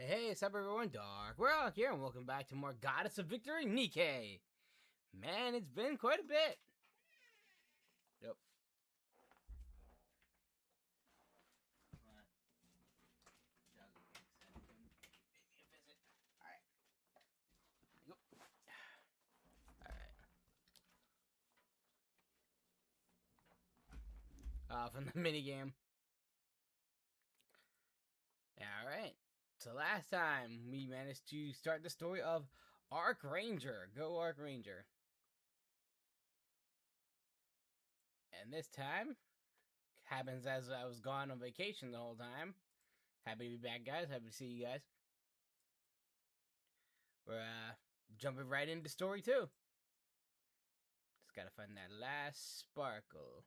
Hey, what's up everyone, Dark. We're all here and welcome back to more Goddess of Victory, Nikke. Man, it's been quite a bit. Yep. Alright. From the minigame. Alright. So last time we managed to start the story of Arc Ranger. Go Arc Ranger. And this time happens as I was gone on vacation the whole time. Happy to be back, guys. Happy to see you guys. We're jumping right into story 2. Just gotta find that last sparkle.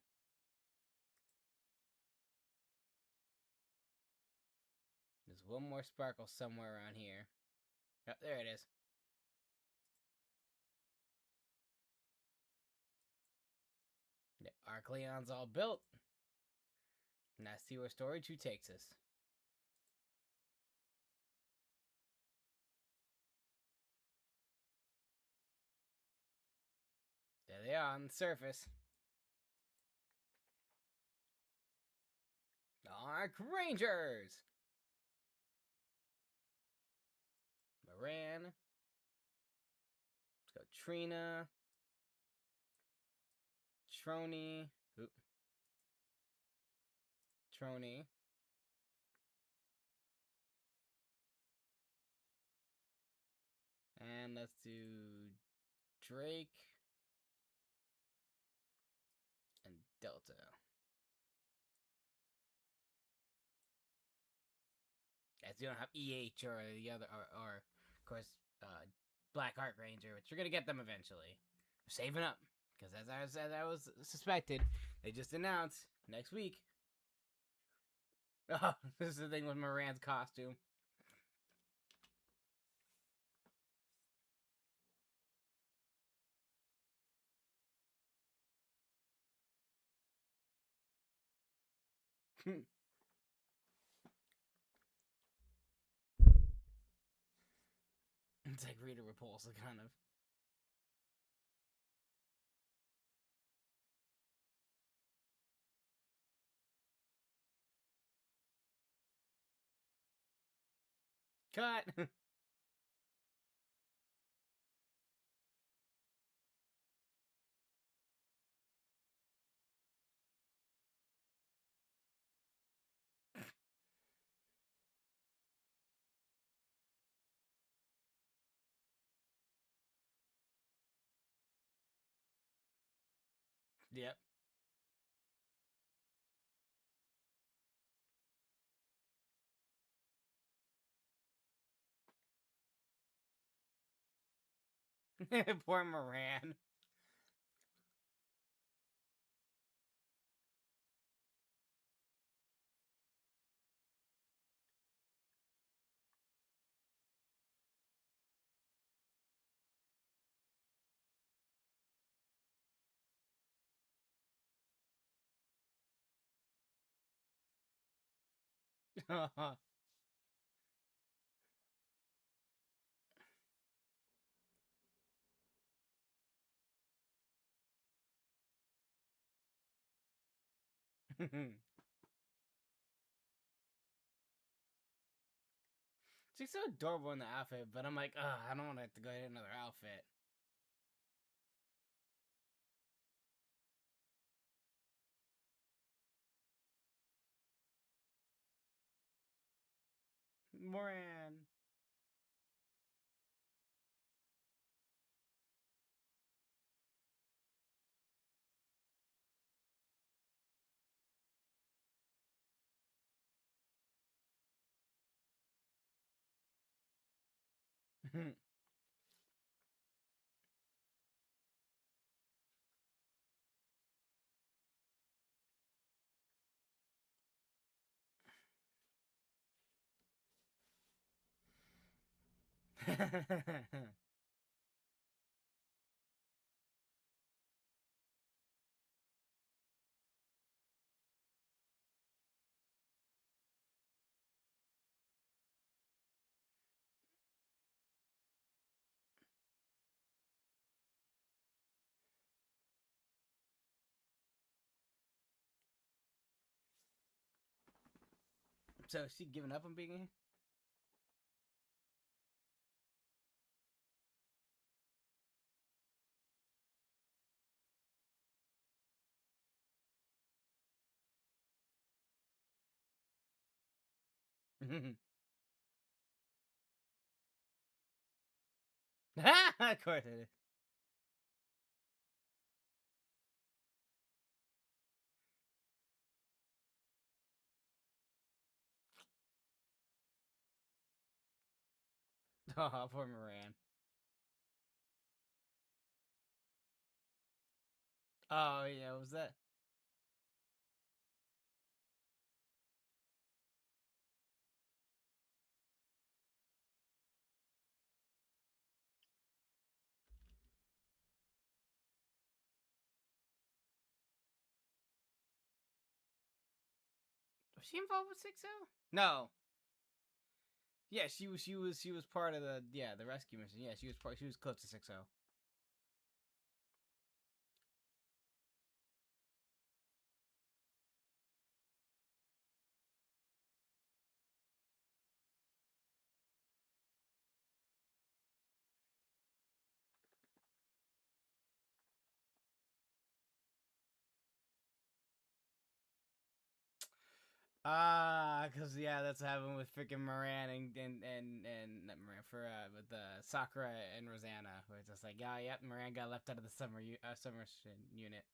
There's one more sparkle somewhere around here. Oh, there it is. The Arcleon's all built. And let's see where story 2 takes us. There they are on the surface. The Arc Rangers! Moran. Let's go Trina. Trony. Oop. Trony. And let's do Drake. And Delta. As you don't have EH or the other, or of course, Black Arc Ranger, which you're gonna get them eventually. We're saving up. Because as I was suspected, they just announced next week. Oh, this is the thing with Moran's costume. It's like Rita Repulsa, kind of. Cut! Yep. Poor Moran. She's so adorable in the outfit, but I'm like, ugh, I don't want to have to go get another outfit. Moran. So she giving up on being here? Of course it is. Oh, poor Moran. Oh yeah, what was that? Was she involved with 6-0? No. Yeah, she was part of the rescue mission. Yeah, she was close to 6-0. Cause yeah, that's what happened with freaking Moran and not Moran for with Sakura and Rosanna, where it's just like, yeah, yep, Moran got left out of the summer unit.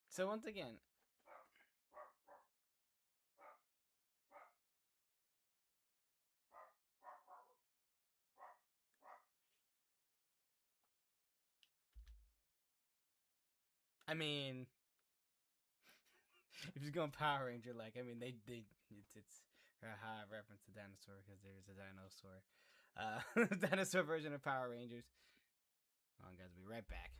So once again, I mean, if you're going Power Ranger, like, I mean, it's a high reference to dinosaur because there's a dinosaur, dinosaur version of Power Rangers. Hold on, guys, we'll be right back.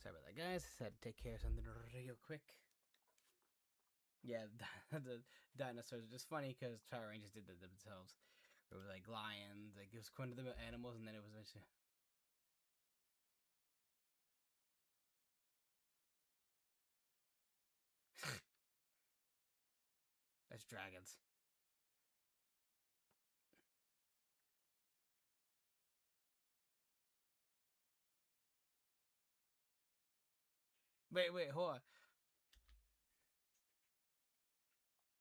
Sorry about that, guys. Just had to take care of something real quick. Yeah, the dinosaurs are just funny because Power Rangers did that themselves. It was like lions, like it was one of the animals, and then it was eventually. That's dragons. Wait, hold on.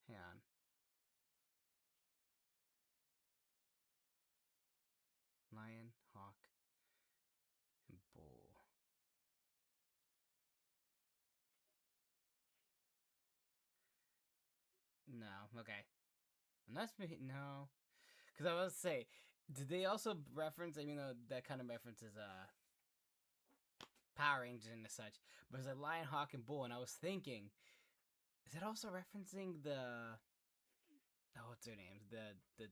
Hang on. Lion, hawk, and bull. No, okay. Unless me, no. Because I was say, did they also reference? I mean, that kind of references Power Rangers and such, but it's like lion, hawk, and bull, and I was thinking, is it also referencing the what's their names? The what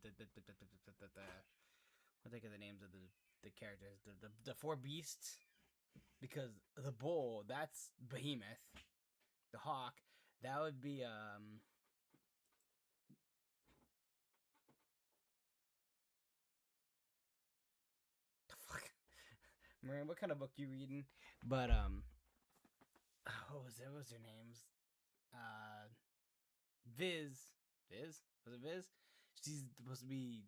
think of the names of the characters? The four beasts. Because the bull, that's Behemoth. The hawk, that would be the fuck. Maria, what kind of book you reading? But what was it? What was their names? Uh, Viz. Viz? Was it Viz? She's supposed to be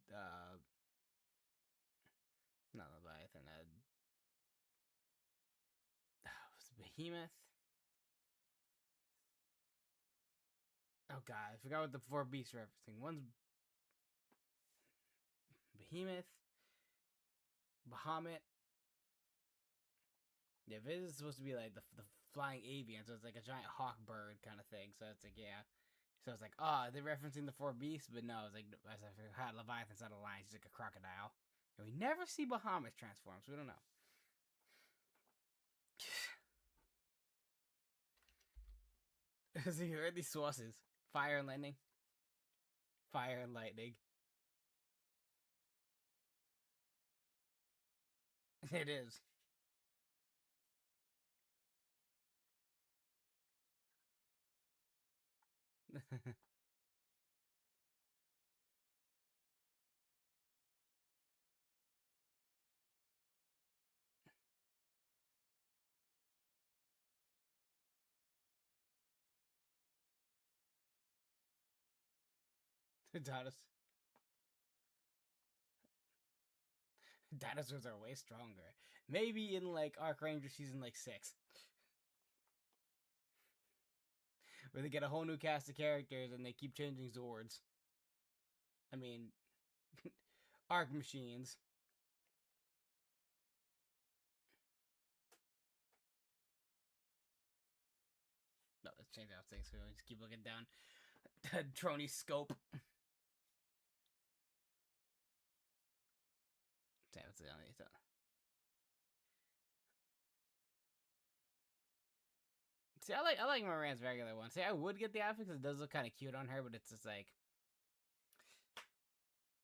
not Leviathan. Was it Behemoth? Oh god, I forgot what the four beasts referencing. One's Behemoth, Bahamut. Yeah, Viz is supposed to be like the flying avian, so it's like a giant hawk bird kind of thing. So it's like, yeah. So it's like, oh, they're referencing the four beasts, but no, it's like, as I forgot, Leviathan's not a lion, she's like a crocodile. And we never see Bahamut transform, so we don't know. So you heard these sources. Fire and lightning. Fire and lightning. It is. Dinosaurs are way stronger. Maybe in like Arc Ranger season like 6. Where they get a whole new cast of characters and they keep changing Zords. I mean, Arc machines. No, let's change out things. So we just keep looking down. Trony's scope. Damn, it's the only. See, I like Moran's regular one. See, I would get the outfit because it does look kind of cute on her, but it's just like,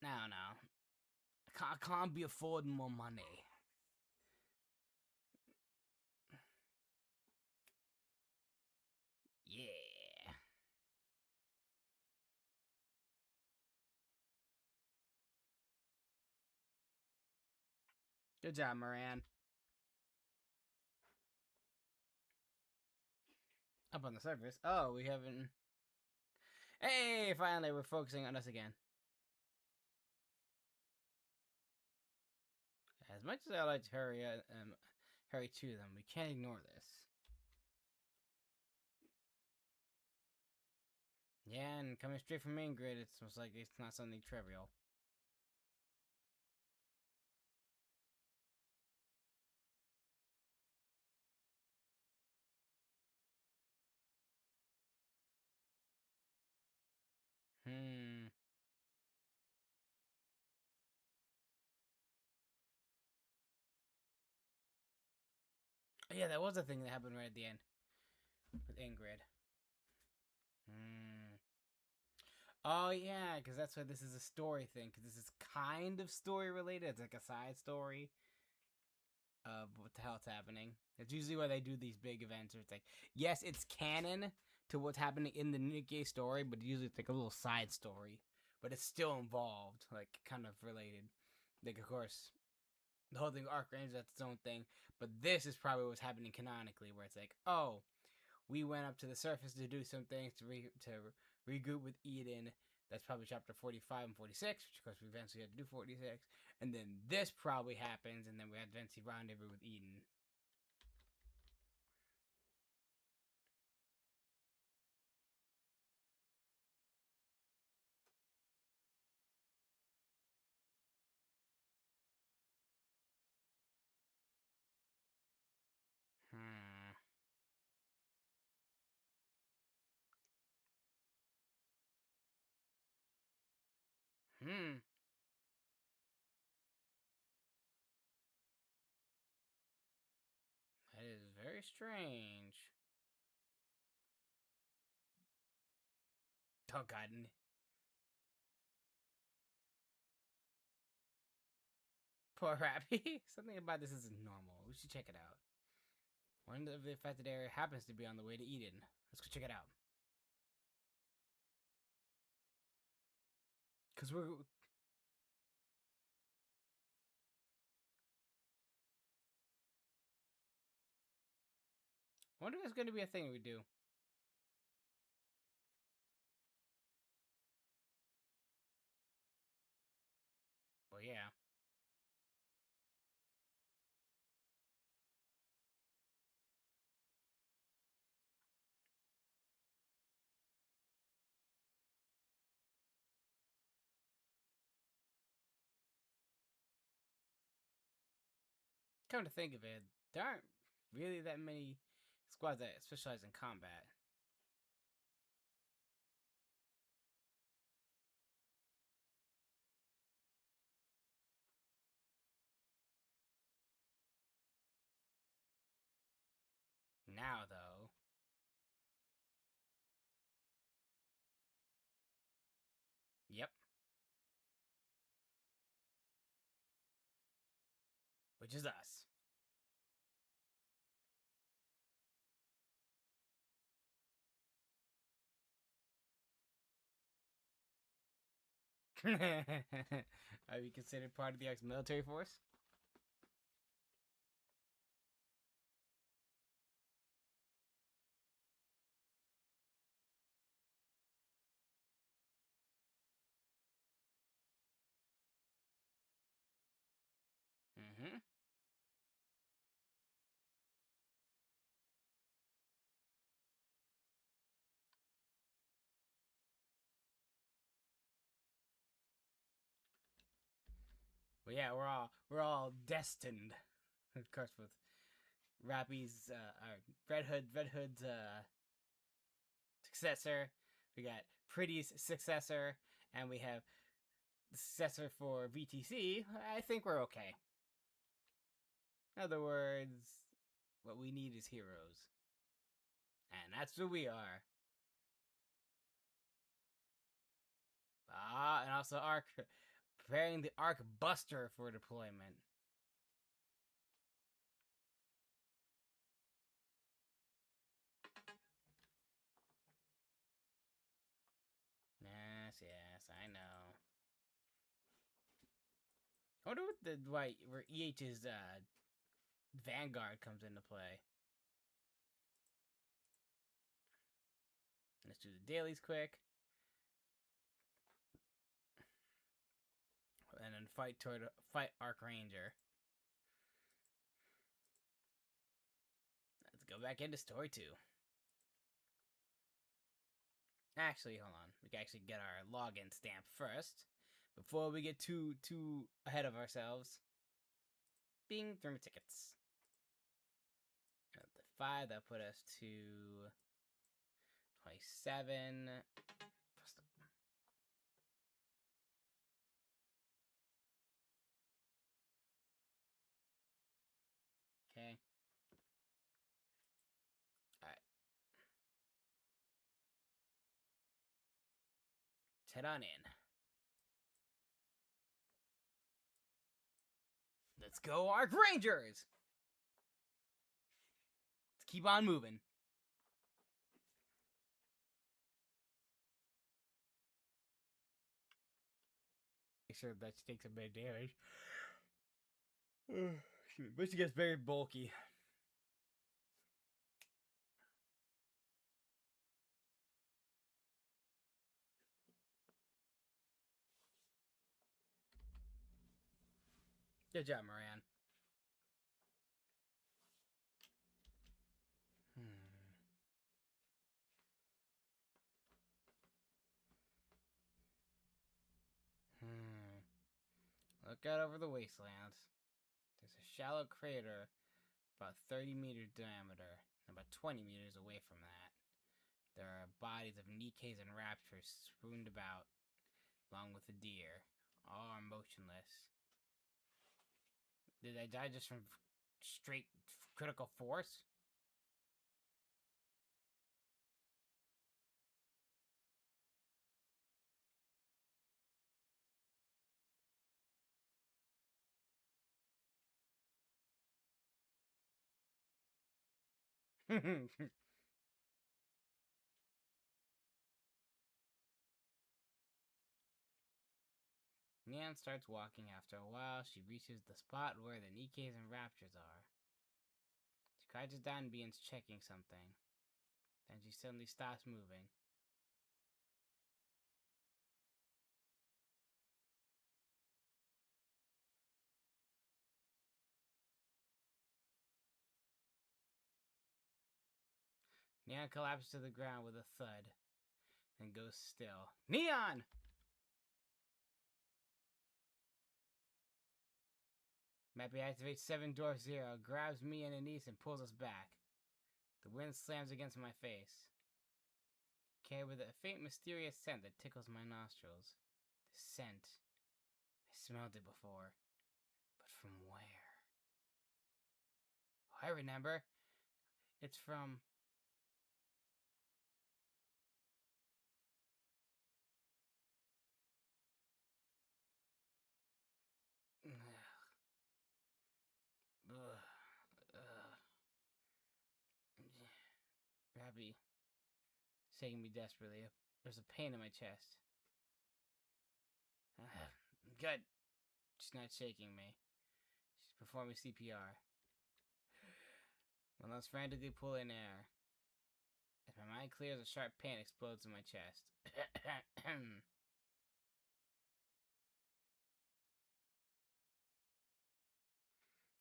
no, no, I can't be affording more money. Yeah. Good job, Moran. Up on the surface. Oh, we haven't. Hey, finally, we're focusing on us again. As much as I like to hurry to them, we can't ignore this. Yeah, and coming straight from Ingrid, it's most like it's not something trivial. Hmm. Yeah, that was a thing that happened right at the end with Ingrid. Hmm. Oh yeah, because that's why this is a story thing. Because this is kind of story related. It's like a side story. of what the hell's happening. It's usually where they do these big events where it's like, yes, it's canon to what's happening in the Nikkei story, but usually it's like a little side story. But it's still involved, like kind of related. Like, of course, the whole thing with Archangel, that's its own thing. But this is probably what's happening canonically, where it's like, oh, we went up to the surface to do some things to regroup with Eden. That's probably chapter 45 and 46, which of course we eventually had to do 46. And then this probably happens, and then we had eventually rendezvous with Eden. Hmm. Hmm. That is very strange. Oh god. Poor Rappy. Something about this isn't normal. We should check it out. One of the affected area happens to be on the way to Eden. Let's go check it out. Because we're... I wonder if it's going to be a thing we do. Well, yeah. Come to think of it, there aren't really that many squads that specialize in combat. Now, though, yep. Which is us. Are you considered part of the ex-military force? Mm-hmm. Well, yeah, we're all destined, of course, with Rappy's Red Hood's successor. We got Pretty's successor, and we have the successor for VTC. I think we're okay. In other words, what we need is heroes, and that's who we are. And also Arc preparing the Arc Buster for deployment. Yes, I know. I wonder what where EH's Vanguard comes into play. Let's do the dailies quick. And then fight Archranger. Let's go back into story 2. Actually, hold on. We can actually get our login stamp first before we get too ahead of ourselves. Bing, 3 tickets. At the 5, that put us to 27. Okay. Alright. Let's head on in. Let's go, Arch Rangers! keep on moving. Make sure that she takes a bit of damage. But she gets very bulky. Good job, Moran. Look out over the wasteland. There's a shallow crater about 30 meters diameter, and about 20 meters away from that. There are bodies of Nikes and raptors swooned about, along with the deer. All are motionless. Did they die just from straight critical force? Neon starts walking. After a while, she reaches the spot where the Nikes and raptors are. She crouches down and begins checking something. Then she suddenly stops moving. Neon collapses to the ground with a thud, and goes still. Neon! Mappy activates 7 Dwarf 0, grabs me and Anise and pulls us back. The wind slams against my face. Carried with a faint mysterious scent that tickles my nostrils. The scent. I smelled it before. But from where? Oh, I remember. It's from... Rabbi, shaking me desperately. There's a pain in my chest. Good. She's not shaking me. She's performing CPR. My lungs frantically pull in air. As my mind clears, a sharp pain explodes in my chest.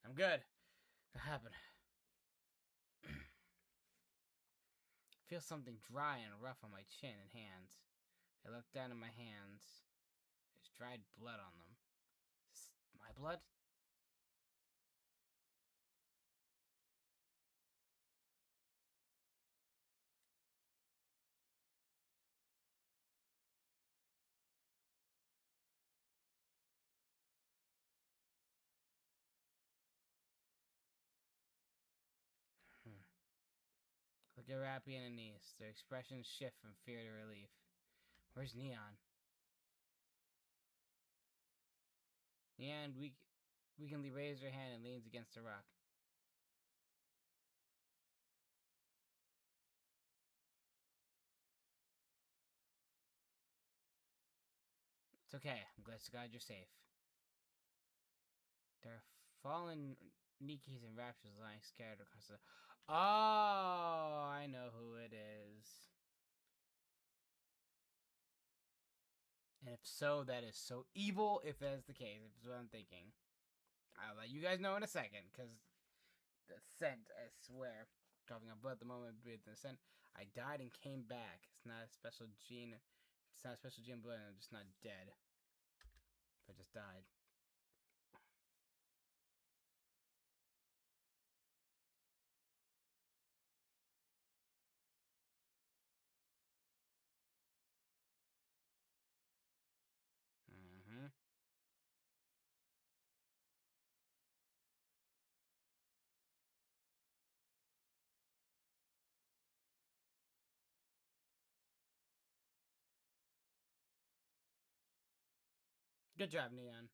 I'm good. What happened? I feel something dry and rough on my chin and hands. I look down at my hands. There's dried blood on them. Is this my blood? Look at Rappy and Anise. Their expressions shift from fear to relief. Where's Neon? Neon weakenly raises her hand and leans against a rock. It's okay. I'm glad to God you're safe. There are fallen Nikis and raptors lying scattered across the... Oh, I know who it is. And if so, that is so evil if that is the case, if that's what I'm thinking. I'll let you guys know in a second, because the scent, I swear, coughing up blood at the moment, breathed the scent. I died and came back. It's not a special gene. It's not a special gene blood, I'm just not dead. I just died. Mm-hmm. Good job, Neon.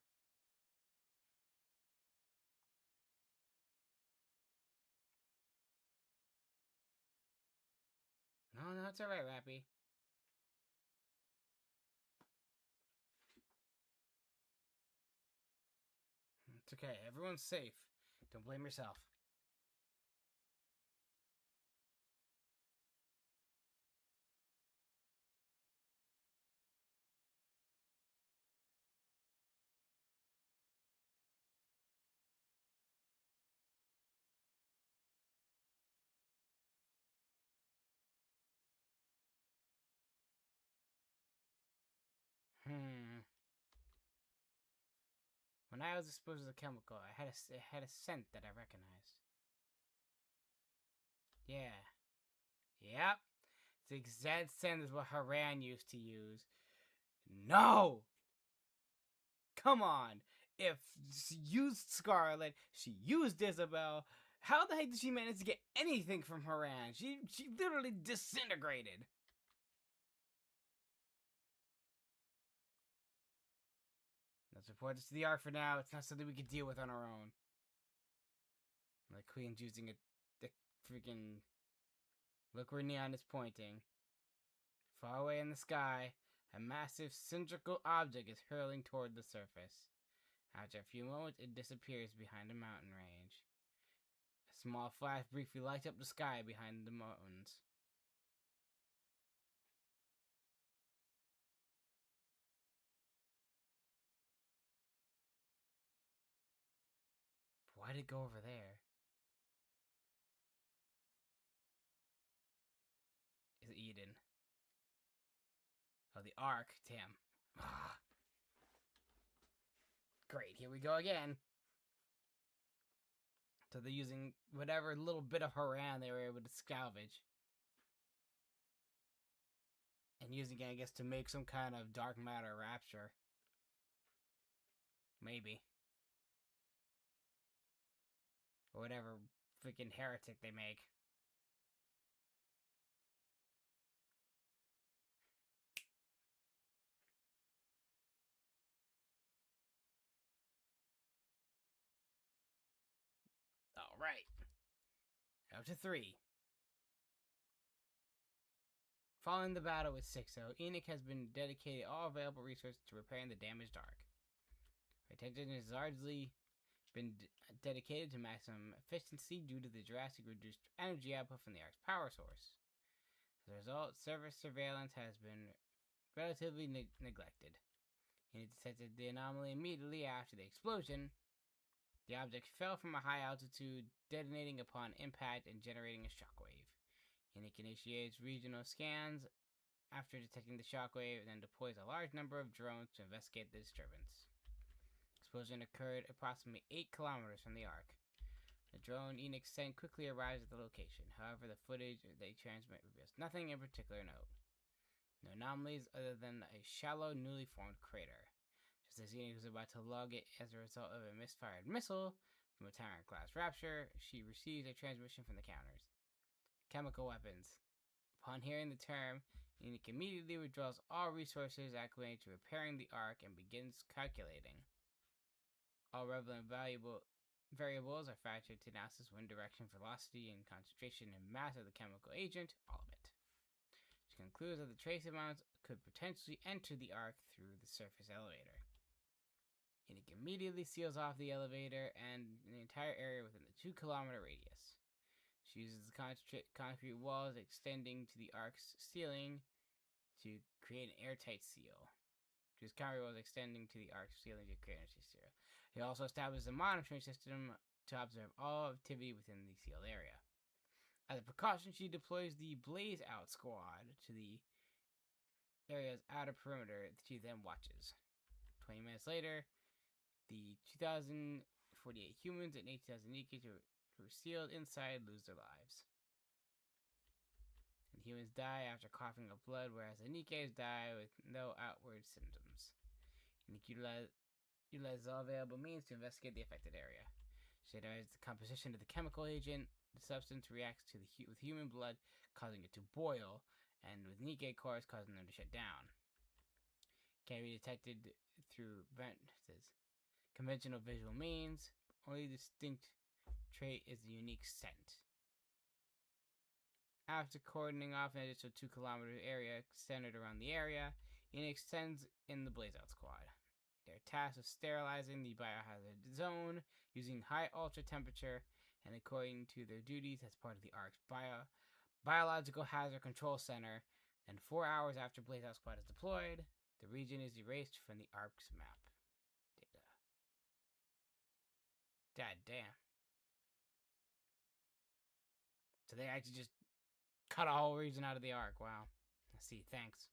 no, it's alright, Rappy. It's okay. Everyone's safe. Don't blame yourself. When I was exposed to the chemical, I had a scent that I recognized. Yeah. Yep. It's the exact scent as what Haran used to use. No! Come on! If she used Scarlet, she used Isabel, how the heck did she manage to get anything from Haran? She literally disintegrated. Let's report this to the Ark for now. It's not something we can deal with on our own. Like Queen's using the freaking... Look where Neon is pointing. Far away in the sky, a massive cylindrical object is hurling toward the surface. After a few moments, it disappears behind a mountain range. A small flash briefly lights up the sky behind the mountains. Why did it go over there? Is it Eden? Oh, the Ark. Damn. Great, here we go again. So they're using whatever little bit of Haran they were able to salvage. And using it, I guess, to make some kind of dark matter rapture. Maybe. Or whatever freaking heretic they make. Alright. Up to 3. Following the battle with Sixo, Enoch has been dedicated all available resources to repairing the damaged Ark. Attention has largely been dedicated to maximum efficiency due to the drastic reduced energy output from the Ark's power source. As a result, surface surveillance has been relatively neglected. Enoch detected the anomaly immediately after the explosion. The object fell from a high altitude, detonating upon impact and generating a shockwave. Enoch initiates regional scans after detecting the shockwave and then deploys a large number of drones to investigate the disturbance. Explosion occurred approximately 8 kilometers from the Ark. The drone Enoch sent quickly arrives at the location. However, the footage they transmit reveals nothing in particular note. No anomalies other than a shallow, newly formed crater. Just as Enoch was about to log it as a result of a misfired missile from a Tyrant-class Rapture, she receives a transmission from the counters. Chemical weapons. Upon hearing the term, Enoch immediately withdraws all resources acclimated to repairing the Ark and begins calculating. All relevant variables are factored to NASA's wind direction, velocity, and concentration and mass of the chemical agent, all of it. She concludes that the trace amounts could potentially enter the Ark through the surface elevator. Enoch immediately seals off the elevator and the entire area within the 2-kilometer radius. She uses the concrete walls extending to the Ark's ceiling to create an airtight seal. She uses concrete walls extending to the Ark's ceiling to create an airtight seal. He also establishes a monitoring system to observe all activity within the sealed area. As a precaution, she deploys the Blaze Out Squad to the area's outer perimeter that she then watches. 20 minutes later, the 2,048 humans and 18,000 Nikki who were sealed inside lose their lives. And humans die after coughing up blood, whereas the Nikkes die with no outward symptoms. Nikki utilizes all available means to investigate the affected area. She identifies the composition of the chemical agent. The substance reacts with human blood, causing it to boil, and with Nikkei cores, causing them to shut down. Can be detected through conventional visual means. Only distinct trait is the unique scent. After cordoning off an additional 2-kilometer area centered around the area, it extends in the Blazeout Squad. They're tasked with sterilizing the biohazard zone using high ultra temperature, and according to their duties as part of the ARC's Biological Hazard Control Center, and 4 hours after Blazeout Squad is deployed, the region is erased from the ARC's map. Data. God damn. So they actually just cut a whole region out of the ARC. Wow. I see. Thanks.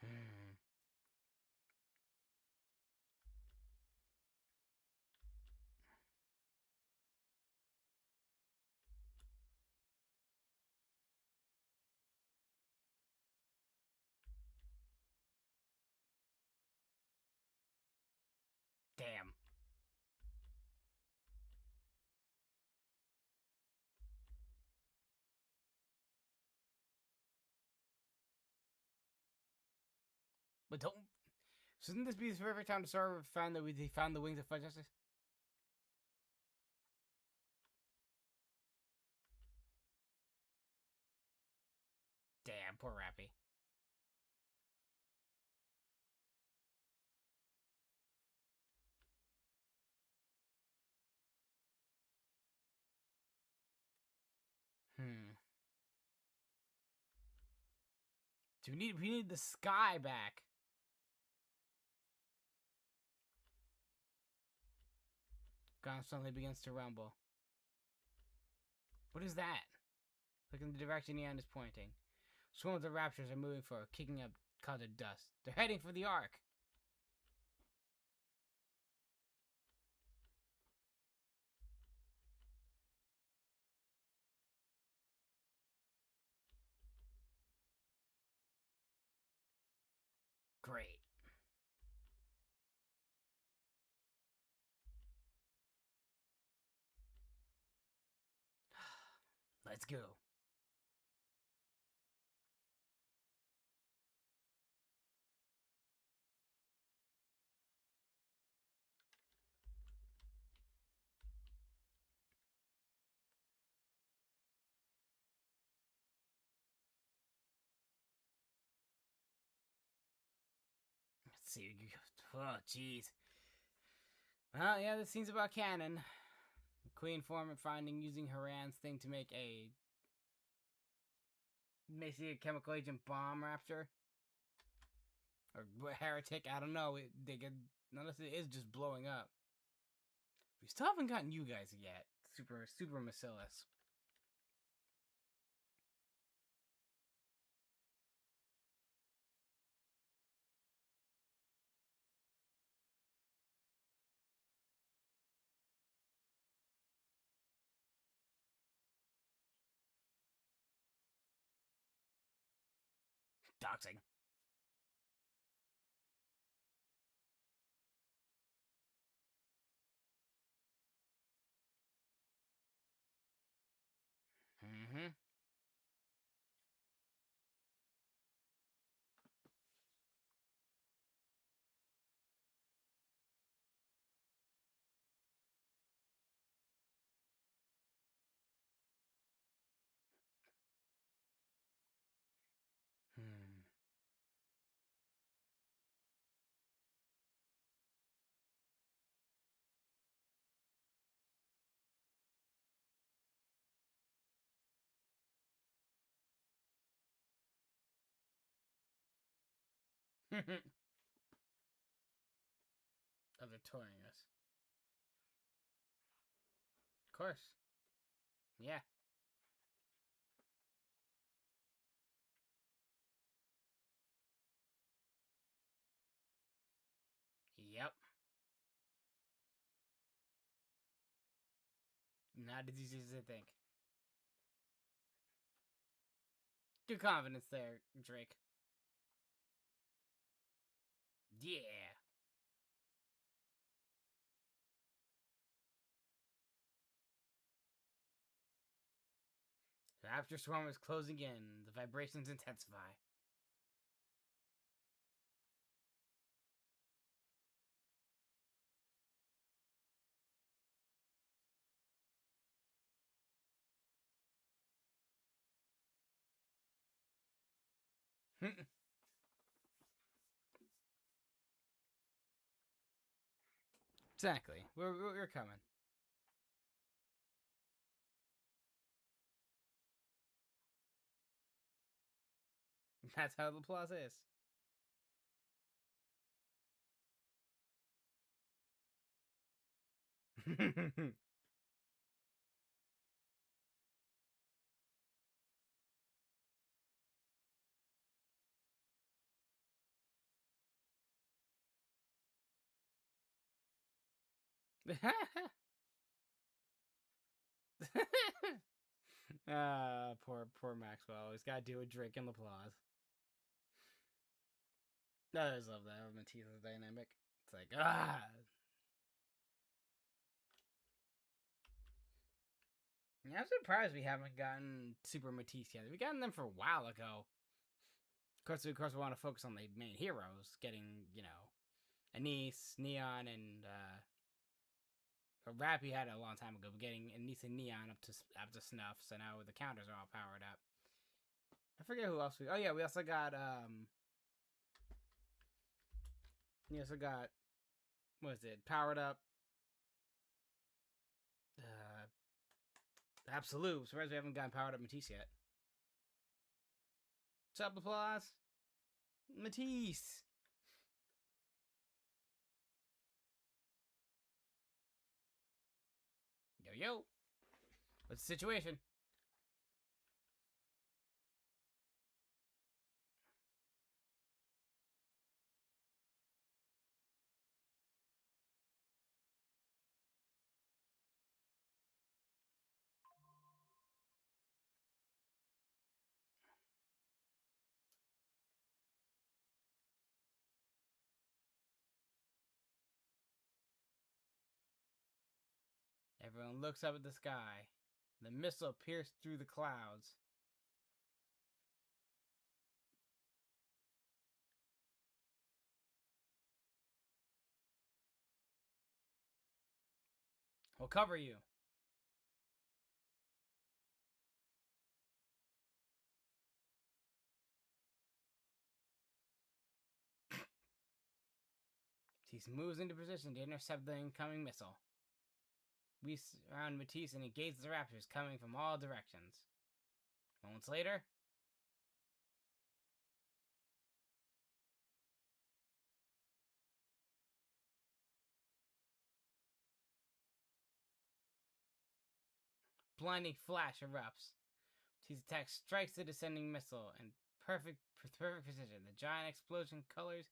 Hmm. Damn. But don't. Shouldn't this be the perfect time to start find that they found the wings of Fudge Justice? Damn, poor Rappy. Hmm. Do we need the sky back? Gon suddenly begins to rumble. What is that? Look in the direction Eon is pointing. Swarms of raptors are moving forward, kicking up clouds of dust. They're heading for the Ark. Great. Let's go. Let's see. Oh, jeez. Well, yeah, this scene's about canon. Queen Form finding using Haran's thing to make a basically a chemical agent bomb raptor or heretic. I don't know. They get unless it is just blowing up. We still haven't gotten you guys yet. Super Macillus. Doxing. Mm-hmm. Hmm. Oh, they're touring us. Of course. Yeah. Yep. Not as easy as I think. Good confidence there, Drake. Yeah. The Raptor Swarm is closing in. The vibrations intensify. Exactly. We're coming. That's how the plus is. Poor Maxwell. He's got to deal with Drake and Laplace. I just love that. Matisse' dynamic. It's like, ah. Yeah, I'm surprised we haven't gotten Super Matisse yet. We gotten them for a while ago. Of course, we want to focus on the main heroes, getting, Anise, Neon, and Rappy had it a long time ago, but getting Anise and Neon up to snuff. So now the counters are all powered up. I forget who else we. Oh yeah, we also got what is it? Powered up. Absolute. Surprised we haven't gotten powered up Matisse yet. What's up, applause? Matisse. Yo. What's the situation? Everyone looks up at the sky. The missile pierced through the clouds. We'll cover you. He moves into position to intercept the incoming missile. We surround Matisse and engage the Raptors coming from all directions. Moments later, blinding flash erupts. Matisse attack strikes the descending missile in perfect precision. The giant explosion colors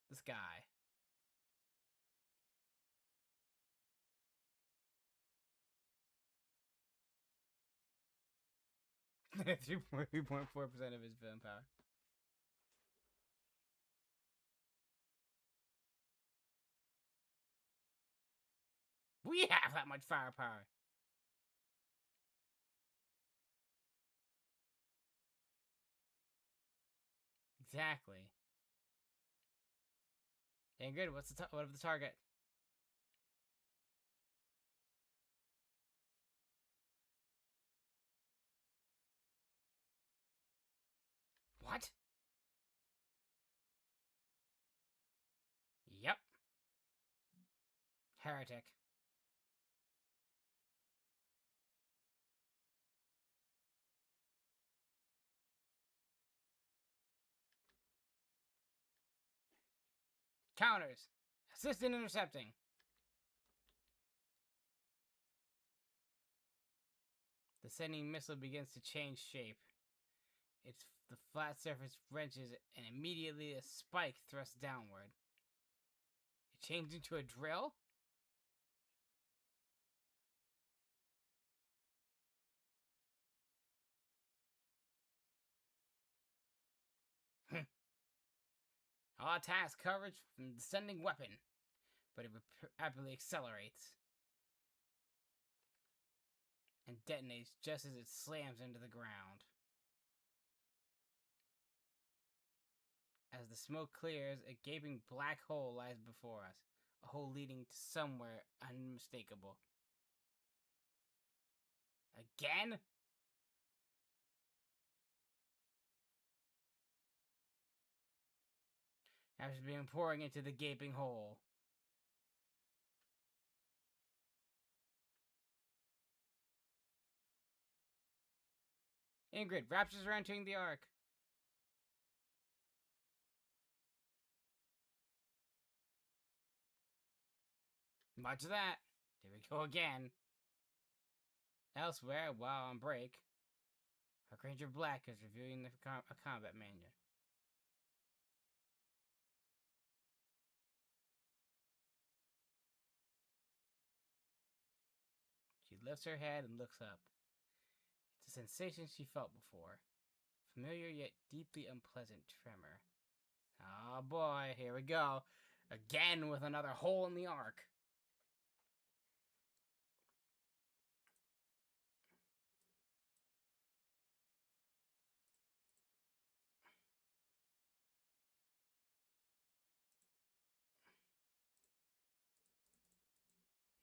the sky. 3.4% of his film power. We have that much firepower. Exactly. Dang good. What of the target? What? Yep. Heretic. Counters. Assist in intercepting. The sending missile begins to change shape. The flat surface wrenches and immediately a spike thrusts downward. It changed into a drill? All attacks coverage from descending weapon, but it rapidly accelerates and detonates just as it slams into the ground. As the smoke clears, a gaping black hole lies before us, a hole leading to somewhere unmistakable. Again? After being pouring into the gaping hole. Ingrid, Raptors are entering the Ark. Much of that. Here we go again. Elsewhere, while on break, Archranger Black is reviewing a combat manual. She lifts her head and looks up. It's a sensation she felt before. Familiar yet deeply unpleasant tremor. Oh boy, here we go. Again with another hole in the Ark.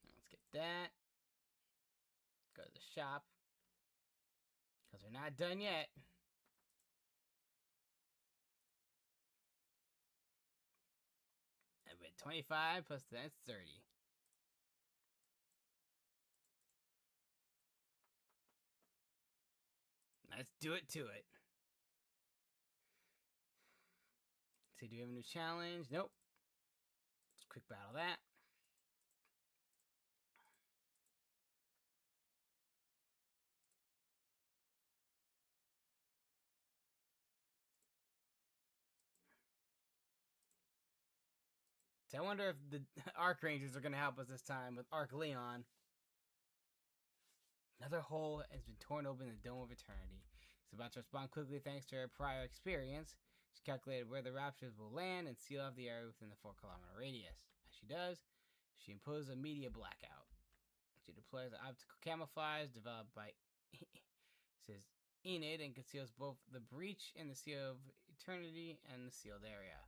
Let's get that. Go to the shop. Because we're not done yet. And with 25 plus that's 30. Let's do it to it. Let's see, do we have a new challenge? Nope. Let's quick battle that. So I wonder if the Archrangers are going to help us this time with Arc Leon. Another hole has been torn open in the Dome of Eternity. She's about to respond quickly thanks to her prior experience. She calculated where the Raptors will land and seal off the area within the 4-kilometer radius. As she does, she imposes a media blackout. She deploys an optical camouflage developed by says Enid and conceals both the breach in the Seal of Eternity and the sealed area.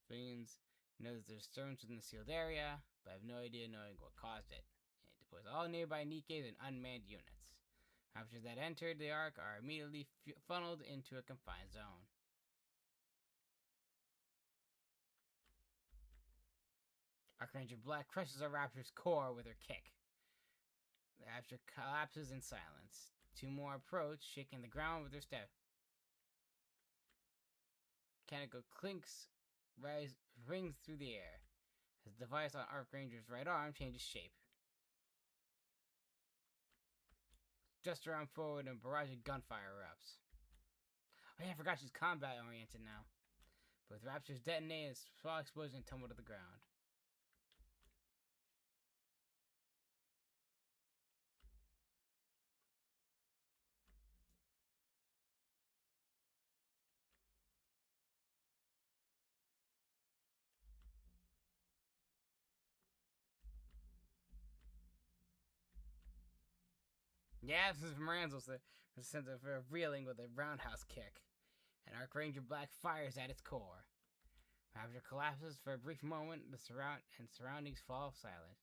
Civilians know that there's storms within the sealed area, but have no idea knowing what caused it. And it deploys all nearby Nikkes and unmanned units. Raptors that entered the Ark are immediately funneled into a confined zone. Archranger Black crushes a Raptor's core with her kick. The Raptor collapses in silence. Two more approach, shaking the ground with their step. Mechanical clinks rings through the air. As the device on Archranger's right arm changes shape. Just around forward and a barrage of gunfire erupts. Oh yeah, I forgot she's combat oriented now. Both Raptors detonate and small explosion tumble to the ground. Yeah, this is from Ranzel's the sense of reeling with a roundhouse kick. And Archranger Black fires at its core. Raptor collapses for a brief moment, the surroundings fall silent.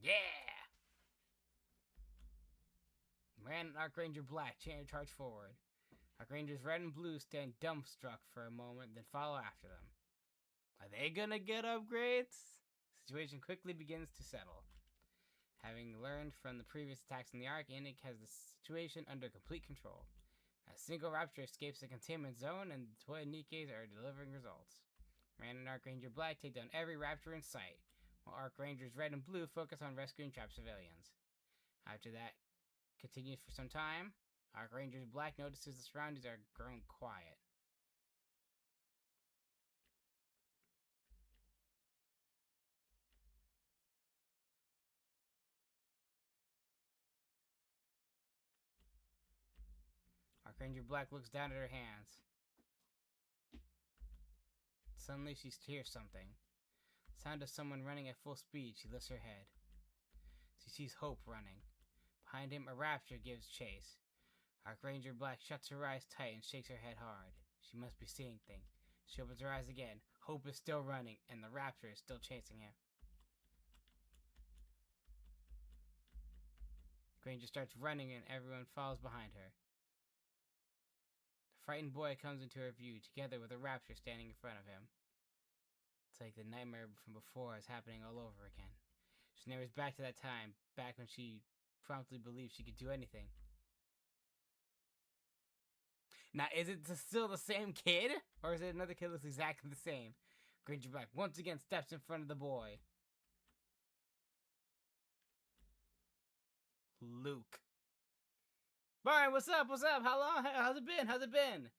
Yeah! Ran and Archranger Black charge forward. Archrangers Red and Blue stand dumbstruck for a moment, then follow after them. Are they gonna get upgrades? The situation quickly begins to settle. Having learned from the previous attacks in the Ark, Innik has the situation under complete control. A single Raptor escapes the containment zone, and the toy Nikkes are delivering results. Ran and Archranger Black take down every Raptor in sight, while Archrangers Red and Blue focus on rescuing trapped civilians. After that continues for some time, Archranger Black notices the surroundings are grown quiet. Archranger Black looks down at her hands. Suddenly she hears something. Sound of someone running at full speed. She lifts her head. She sees Hope running. Behind him, a Rapture gives chase. Archranger Black shuts her eyes tight and shakes her head hard. She must be seeing things. She opens her eyes again. Hope is still running, and the Rapture is still chasing him. Granger starts running, and everyone follows behind her. The frightened boy comes into her view, together with a Rapture standing in front of him. It's like the nightmare from before is happening all over again. She narrows back to that time, back when she promptly believed she could do anything. Now, is it still the same kid? Or is it another kid that looks exactly the same? Granger Black once again steps in front of the boy. Luke. Brian, what's up? What's up? How long? How's it been? How's it been?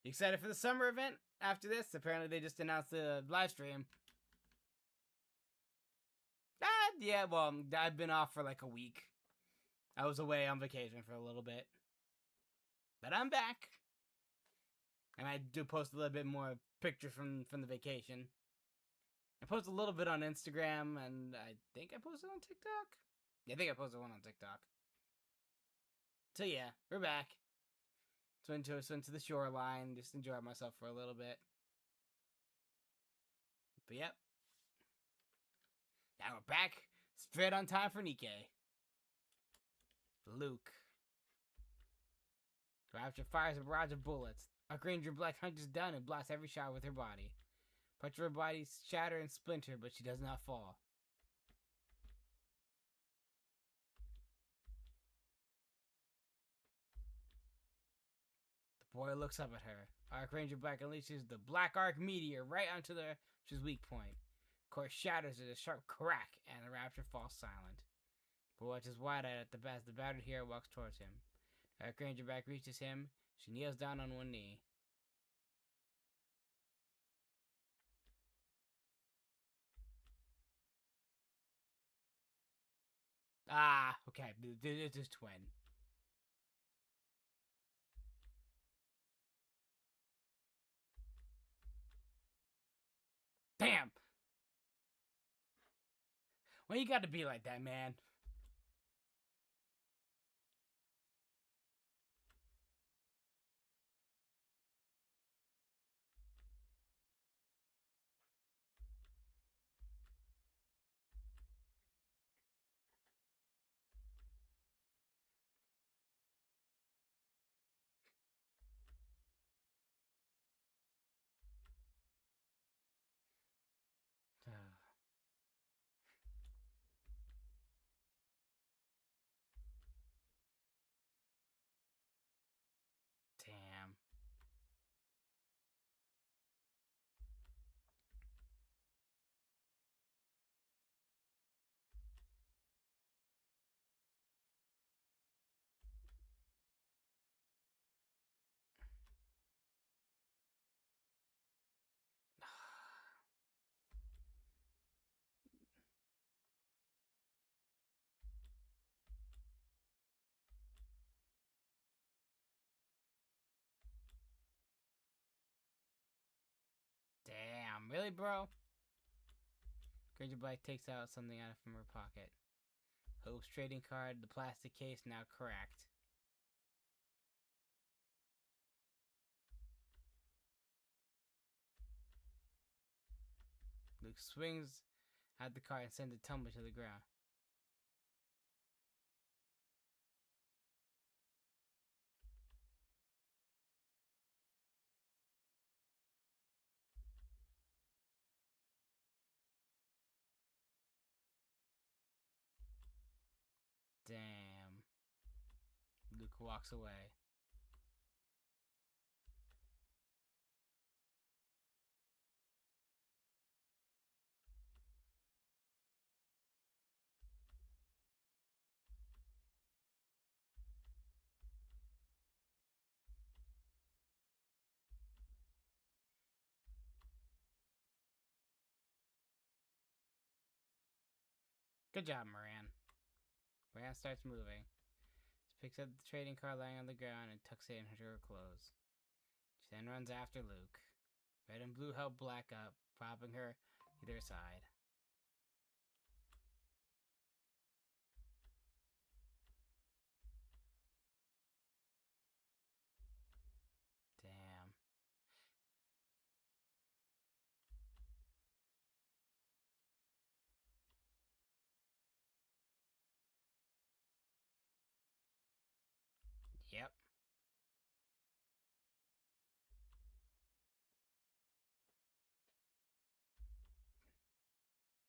You excited for the summer event after this? Apparently they just announced the live stream. Yeah, well, I've been off for like a week. I was away on vacation for a little bit. But I'm back. And I do post a little bit more pictures from the vacation. I post a little bit on Instagram, and I think I posted on TikTok. Yeah, I think I posted one on TikTok. So yeah, we're back. Went to the shoreline, just enjoyed myself for a little bit. But yep. Now we're back, straight on time for Nikke. Luke. Rapture fires a barrage of bullets. Archranger Black hunches down and blocks every shot with her body. Parts of her body shatter and splinter, but she does not fall. The boy looks up at her. Archranger Black unleashes the Black Arc Meteor right onto his weak point. Course shatters at a sharp crack, and the Rapture falls silent. But watches wide-eyed at the battered hero walks towards him. Archranger Black reaches him. She kneels down on one knee. Ah, okay. It's his twin. Damn! Well, you gotta be like that, man. Damn. Damn, really, bro? Granger Black takes out something out from her pocket. Hope's trading card, the plastic case now cracked. Luke swings at the card and sends it tumbling to the ground. Damn. Luke walks away. Good job, Moran. Moran starts moving. She picks up the trading card lying on the ground and tucks it into her clothes. She then runs after Luke. Red and blue help Black up, propping her either side. Damn. Yep.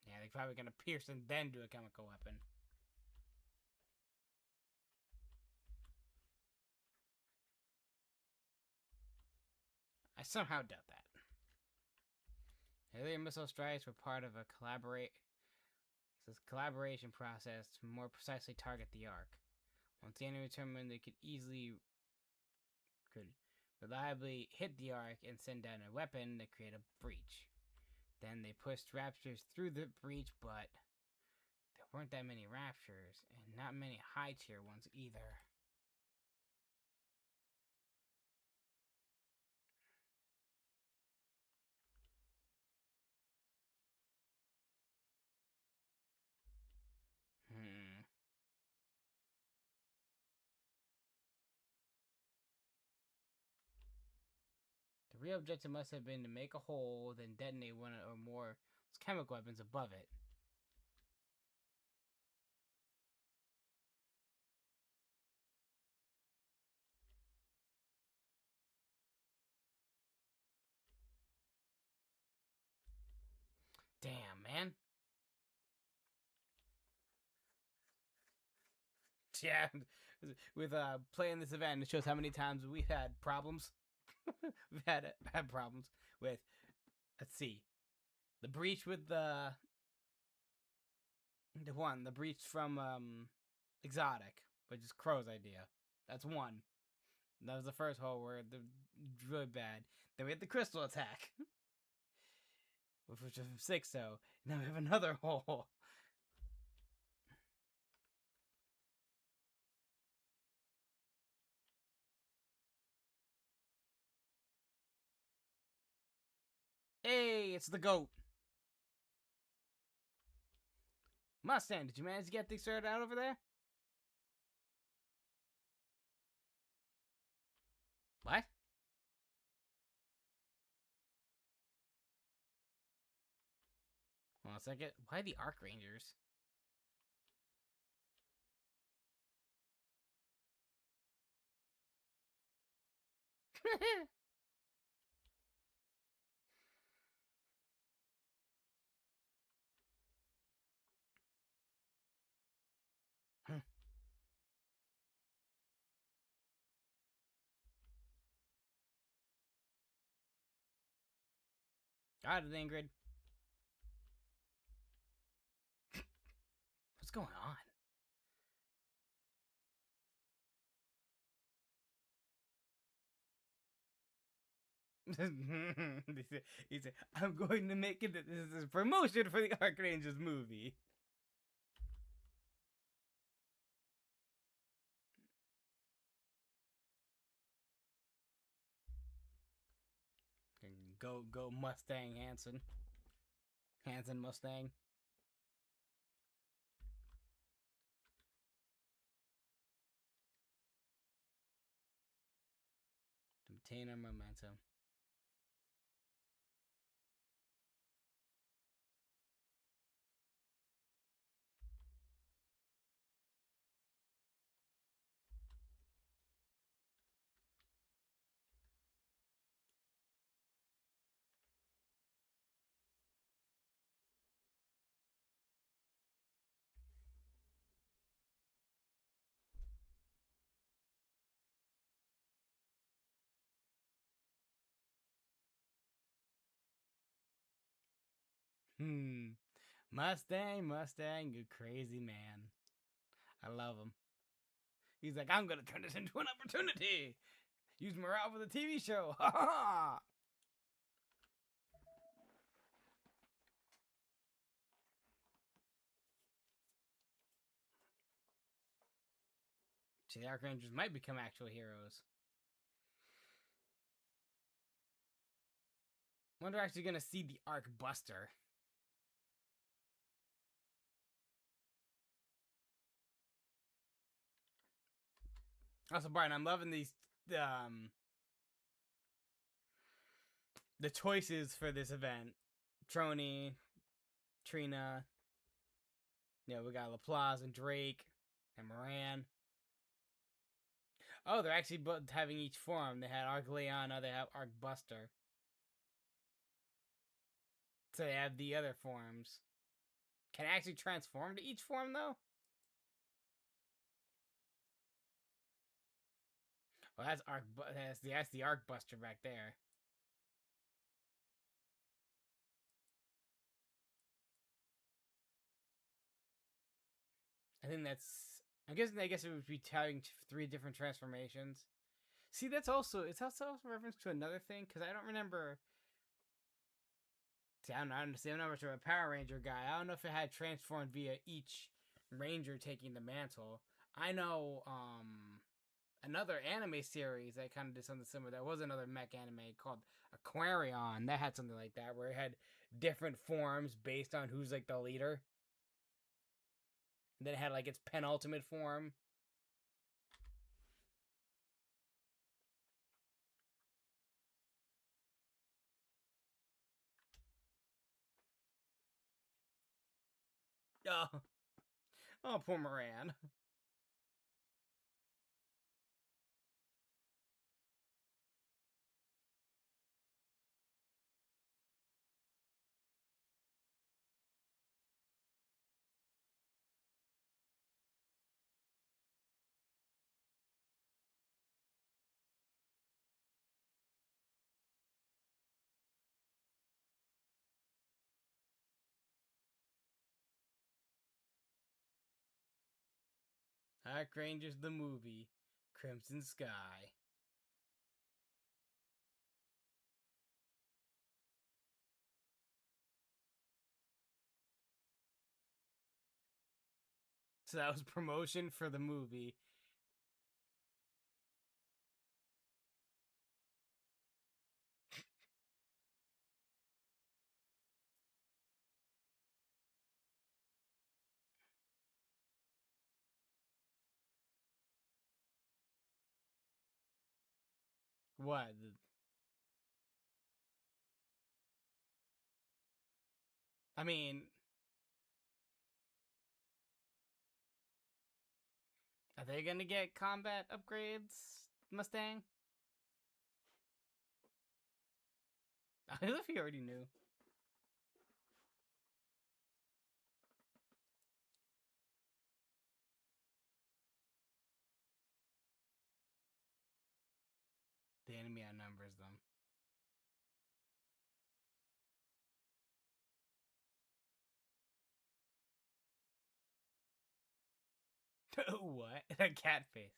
Yeah, they're probably gonna pierce and then do a chemical weapon. I somehow doubt that. Alien missile strikes were part of a collaboration process to more precisely target the Ark. Once the enemy determined they could reliably hit the Ark and send down a weapon to create a breach. Then they pushed Raptors through the breach, but there weren't that many Raptors, and not many high-tier ones either. The real objective must have been to make a hole, then detonate one or more chemical weapons above it. Damn, man. Yeah, with playing this event, it shows how many times we've had problems. We've had problems with, let's see, the breach with the breach from Exotic, which is Crow's idea. That's one. That was the first hole where the really bad. Then we had the crystal attack, which was from Sixto. Now we have another hole. Hey, it's the goat. Mustang, did you manage to get things sorted out over there? What? Hold on a second. Why the Arc Rangers? Got it, Ingrid. What's going on? he said, I'm going to make it. This is a promotion for the Arc Rangers movie. Go Mustang Hanson. Hanson Mustang. To obtain our momentum. Mustang, you crazy man. I love him. He's like, I'm gonna turn this into an opportunity. Use morale for the TV show. Ha ha! See, the Arc Rangers might become actual heroes. When we're actually gonna see the Arc Buster. Also, Brian, I'm loving these the choices for this event. Trony, Trina, we got Laplace and Drake and Moran. Oh, they're actually both having each form. They had Arc Leona, they have Arc Buster. So they have the other forms. Can it actually transform to each form, though? Well, that's the Arc Buster back there. I think that's. I guess it would be telling 3 different transformations. See, it's also a reference to another thing because I don't remember. See, I don't understand. I'm not much of a Power Ranger guy. I don't know if it had transformed via each Ranger taking the mantle. I know another anime series that kind of did something similar. There was another mech anime called Aquarion that had something like that, where it had different forms based on who's like the leader. And then it had like its penultimate form. Oh, poor Moran. Arc Rangers the movie, Crimson Sky. So that was promotion for the movie. What? I mean, are they gonna get combat upgrades, Mustang? I don't know if you already knew. The enemy outnumbers them. What? A cat face.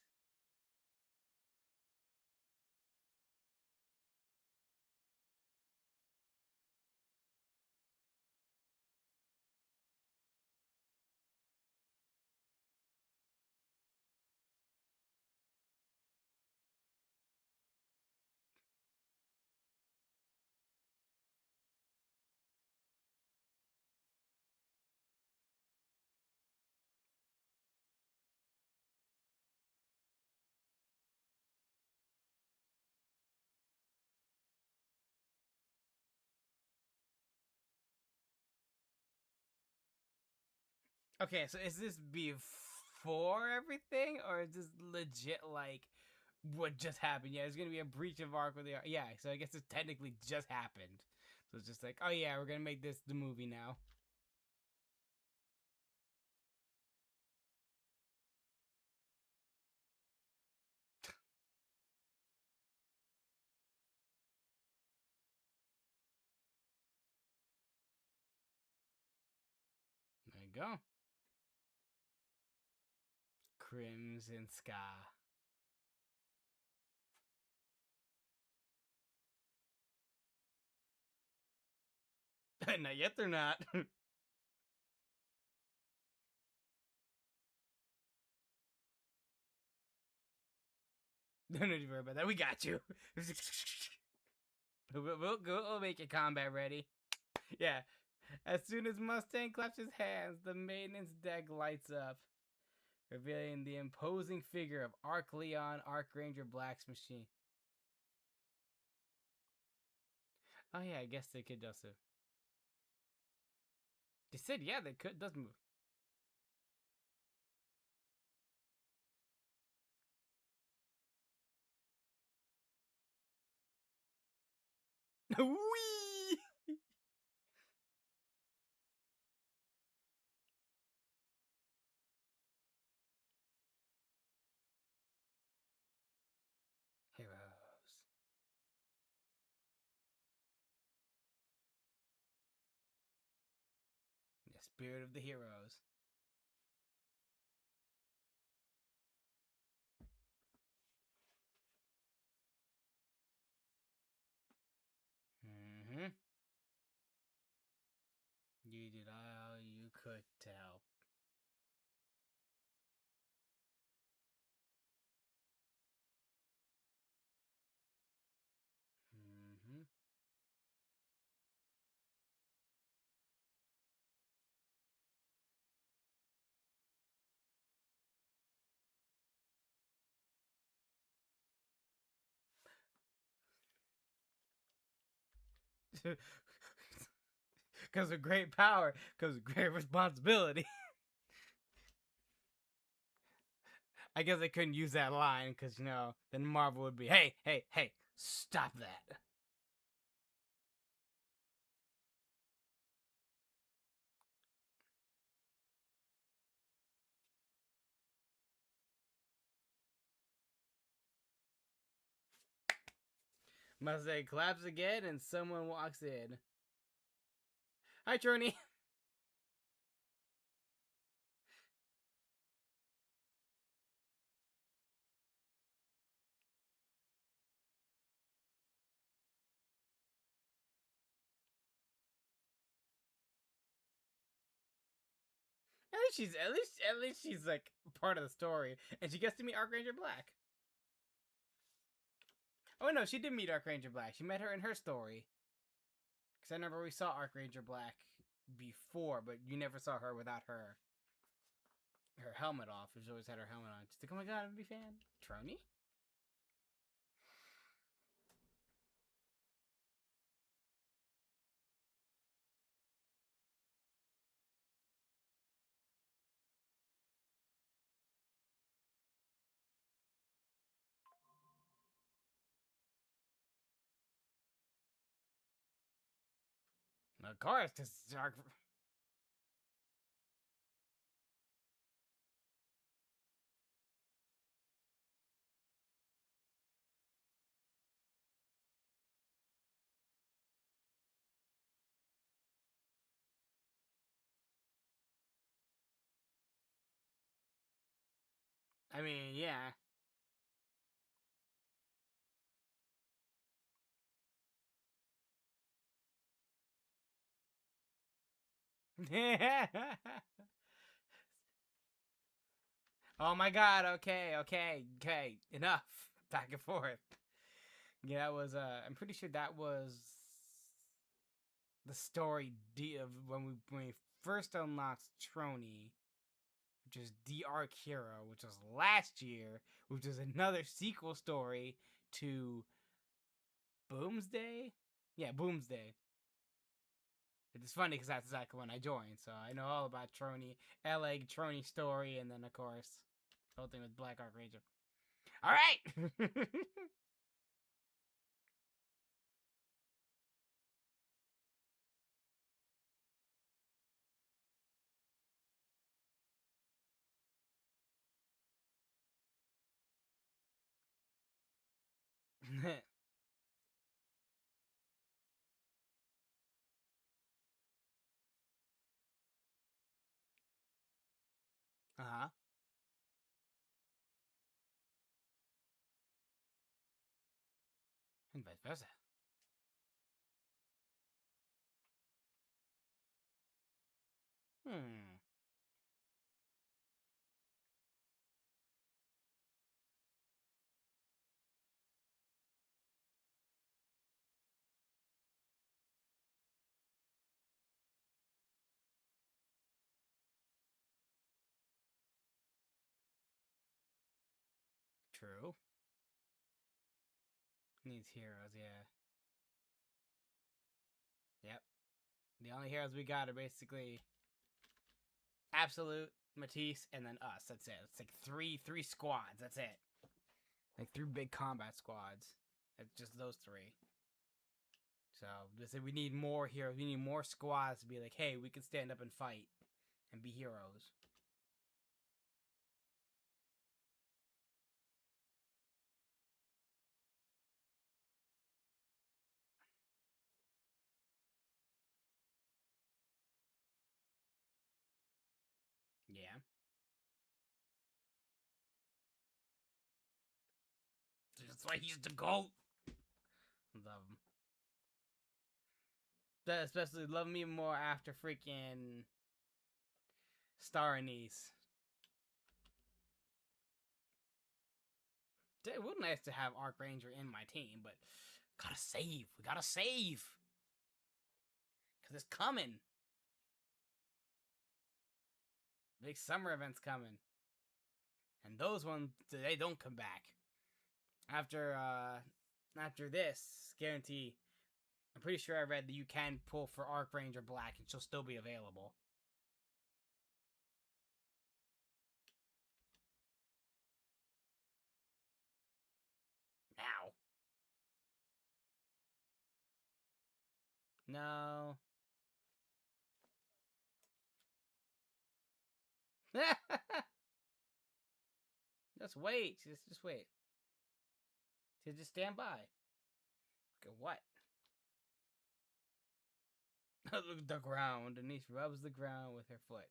Okay, so is this before everything, or is this legit like what just happened? Yeah, there's gonna be a breach of arc with the yeah. So I guess it technically just happened. So it's just like, oh yeah, we're gonna make this the movie now. There you go. Crimson Sky. Not yet, they're not. Don't need to worry about that. We got you. We'll make you combat ready. Yeah. As soon as Mustang claps his hands, the maintenance deck lights up, revealing the imposing figure of Arc Leon, Archranger Black's machine. Oh yeah, I guess they could also. They said yeah, they could. Does move. Wee! Heroes. The spirit of the heroes. Mm-hmm. You did all you could to help. Mm-hmm. Because of great power, because of great responsibility. I guess they couldn't use that line because, you know, then Marvel would be, hey, hey, hey, stop that. Mustang claps again and someone walks in. Hi, Trini. At least she's like part of the story, and she gets to meet Archranger Black. Oh no, she did meet Archranger Black. She met her in her story. Because I remember we saw Archranger Black before, but you never saw her without her helmet off. She always had her helmet on. Just like, oh my god, I'm a big fan. Trony? Of course, because I mean, yeah. Oh my god, okay. Enough. Back and forth. Yeah, that was I'm pretty sure that was the story of when we first unlocked Trony, which is the Arc Hero, which was last year, which is another sequel story to Boomsday? Yeah, Boomsday. It's funny because that's exactly when I joined, so I know all about Trony, L.A. Trony story, and then, of course, the whole thing with Black Archranger. Alright! Uh-huh. And vice versa. Hmm. Needs heroes, yeah. Yep. The only heroes we got are basically Absolute, Matisse, and then us. That's it. It's like three squads. That's it. Like 3 big combat squads. It's just those 3. So they said we need more heroes. We need more squads to be like, hey, we can stand up and fight and be heroes. Yeah. That's why he's the GOAT. Love him. Especially love him even more after freaking Star Anise. It would be nice to have Archranger in my team, but gotta save. We gotta save. Because it's coming. Big summer event's coming. And those ones, they don't come back. After this, guarantee, I'm pretty sure I read that you can pull for Archranger Black and she'll still be available. Now. No. Just wait. Just wait. Just stand by. Look at what? Look at the ground. Denise rubs the ground with her foot.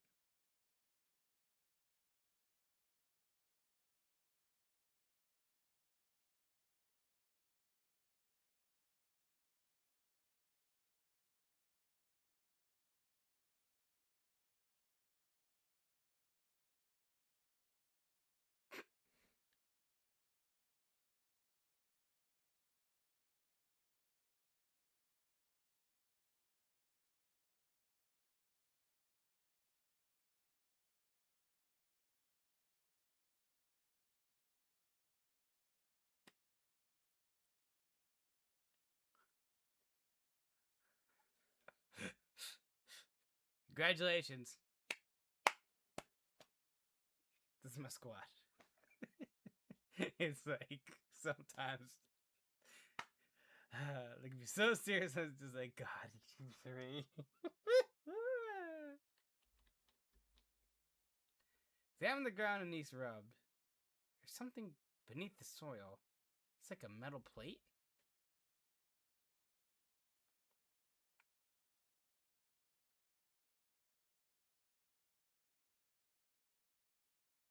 Congratulations. This is my squad. It's like sometimes like be so serious. I was just like, God, you 3. Examine the ground and Nice rubbed. There's something beneath the soil. It's like a metal plate.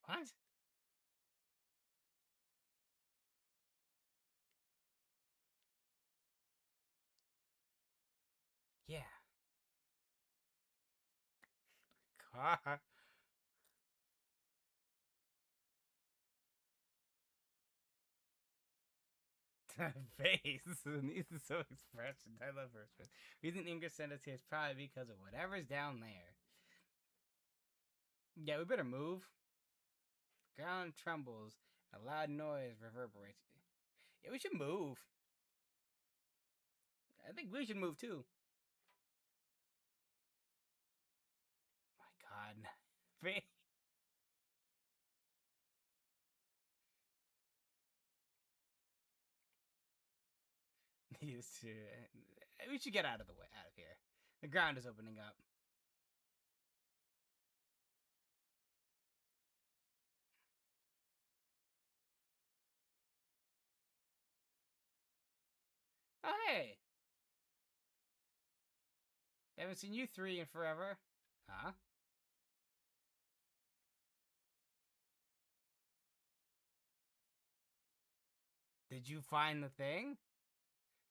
What? Yeah. God. Face. Nice is so expression. I love her expression. Reason Ingra sent us here is probably because of whatever's down there. Yeah, we better move. Ground trembles. A loud noise reverberates. Yeah, we should move. I think we should move too. My God. Needs to. We should get out of the way, out of here. The ground is opening up. Oh hey! Haven't seen you 3 in forever. Huh? Did you find the thing?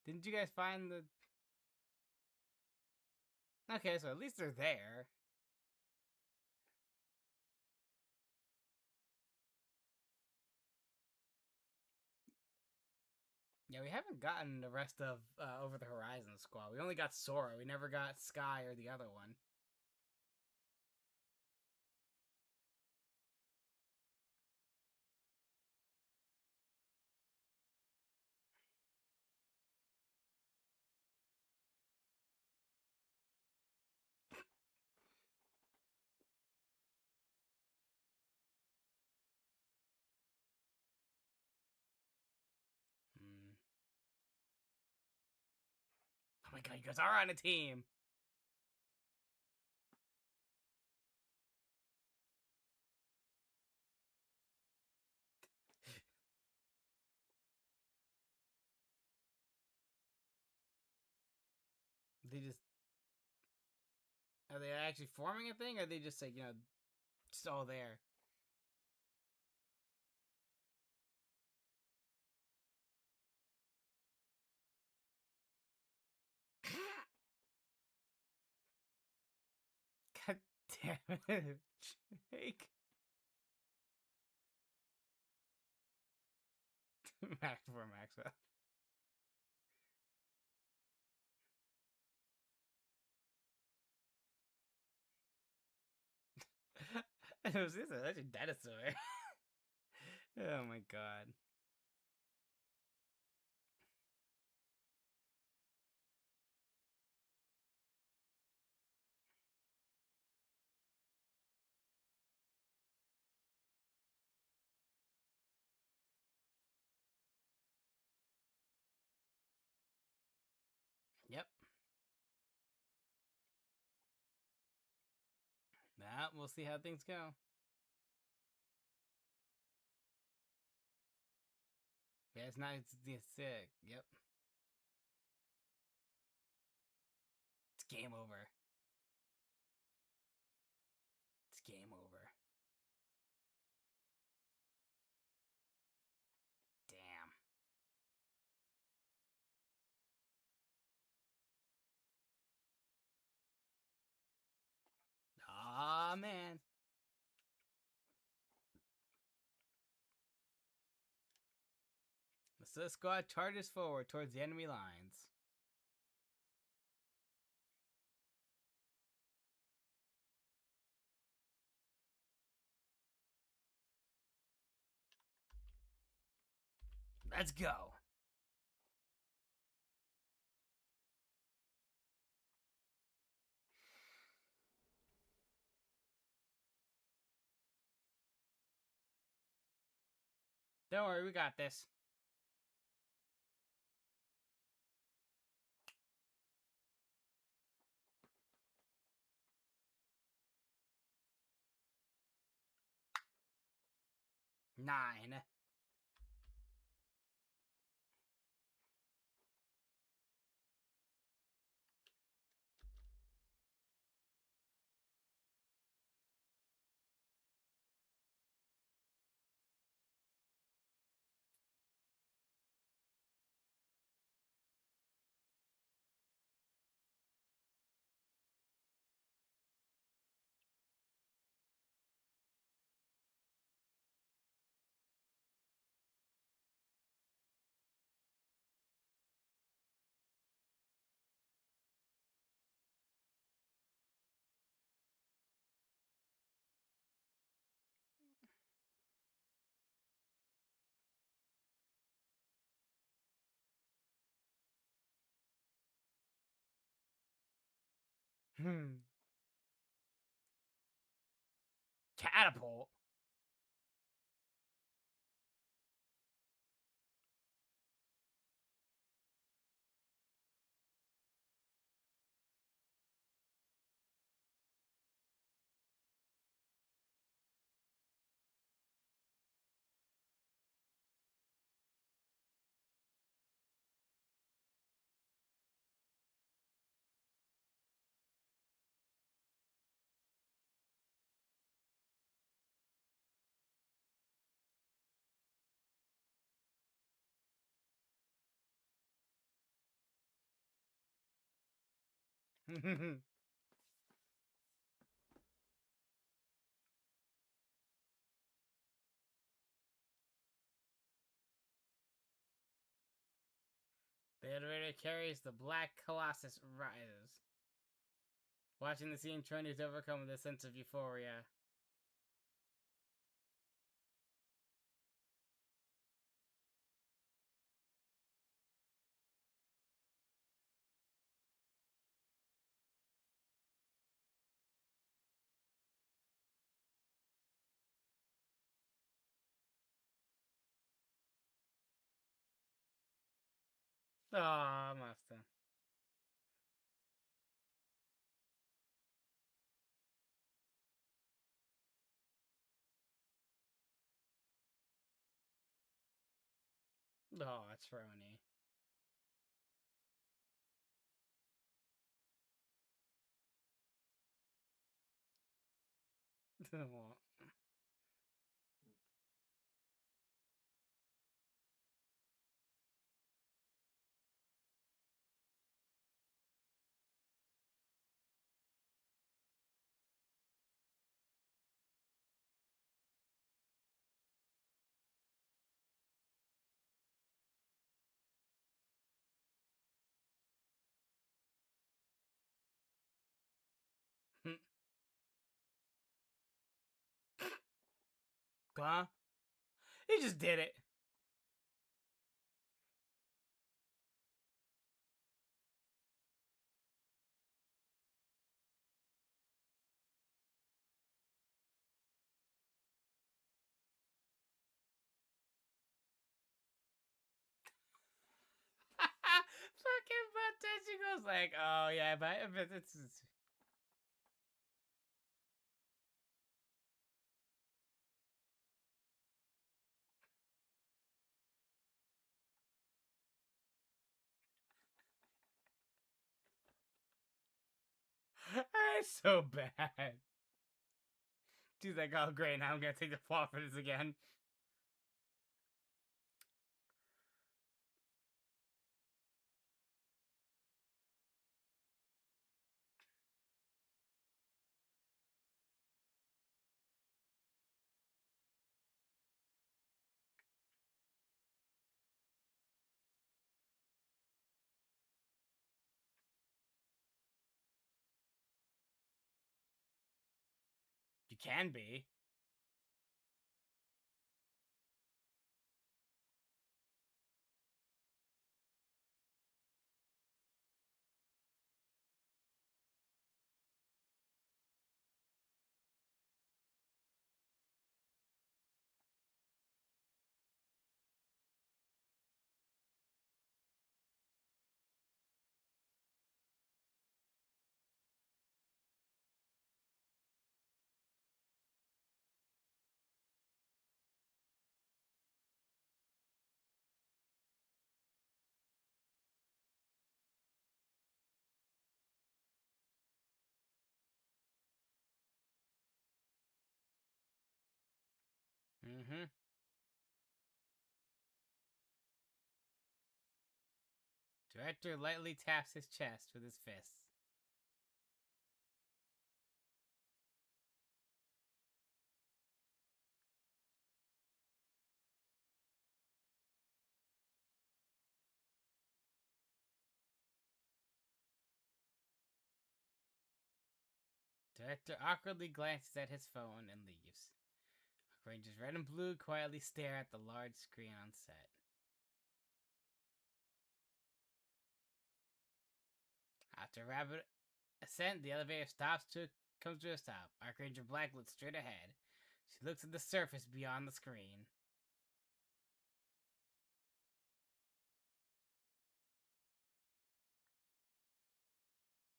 Didn't you guys find the... Okay, so at least they're there. Yeah, we haven't gotten the rest of Over the Horizon squad. We only got Sora. We never got Sky or the other one. my god, you guys are on a team. They just are they actually forming a thing, or are they just like just all there? God damn it, Jake. Max for Maxwell. Was this a dinosaur? Oh my god. Yep. Nah, we'll see how things go. Yeah, it's sick. Yep. It's game over. It's game over. Damn. Aw, man. The Sith squad charges forward towards the enemy lines. Let's go. Don't worry, we got this. Nine. Catapult. The elevator carries the Black Colossus rises. Watching the scene, Tron is overcome with a sense of euphoria. Oh, Master. Oh, it's funny. Oh. Huh? He just did it. Fucking but then she goes like, oh yeah, but it's it's so bad. She's like, oh great, now I'm gonna take the fall for this again. You can be. Mm-hmm. Director lightly taps his chest with his fists. Director awkwardly glances at his phone and leaves. Rangers Red and Blue quietly stare at the large screen on set. After a rapid ascent, the elevator comes to a stop. Archranger Black looks straight ahead. She looks at the surface beyond the screen.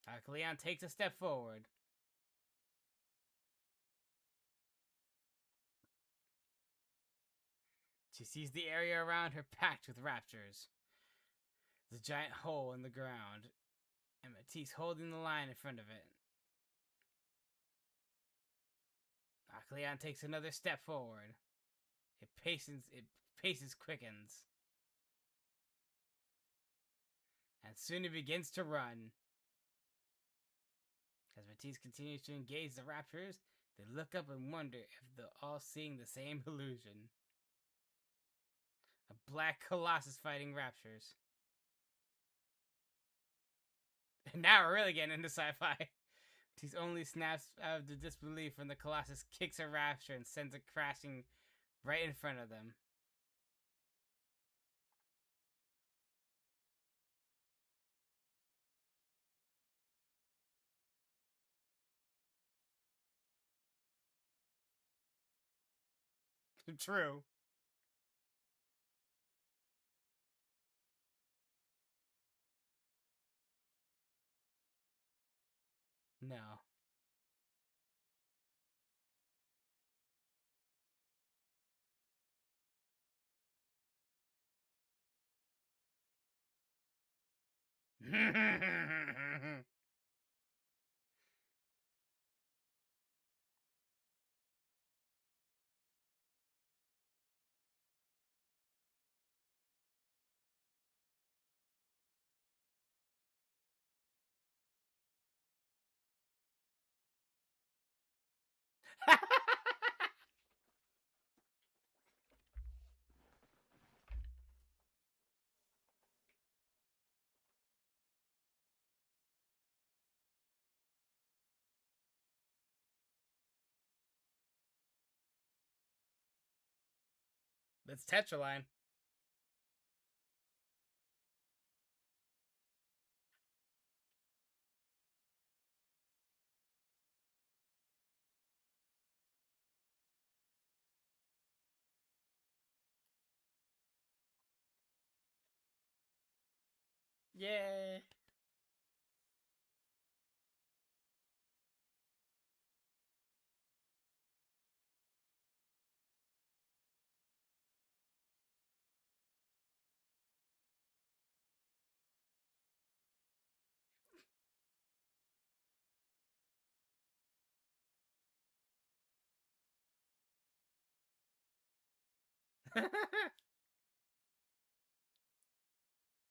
Archleon takes a step forward. She sees the area around her packed with raptors. There's a giant hole in the ground, and Matisse holding the line in front of it. Archleon takes another step forward. It paces quickens. And soon it begins to run. As Matisse continues to engage the raptors, they look up and wonder if they're all seeing the same illusion. A black colossus fighting raptors. And now we're really getting into sci-fi. Matisse only snaps out of the disbelief when the colossus kicks a raptor and sends it crashing right in front of them. True. No. That's Tetraline. Yay.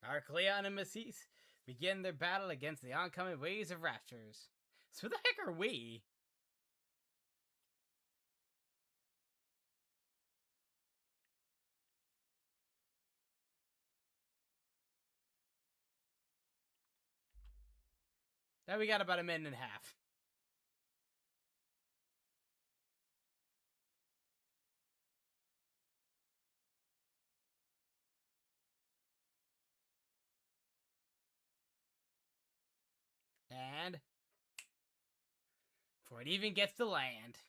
Arcleon and Massis begin their battle against the oncoming waves of Raptors. So who the heck are we? Now we got about a minute and a half. And before it even gets to land.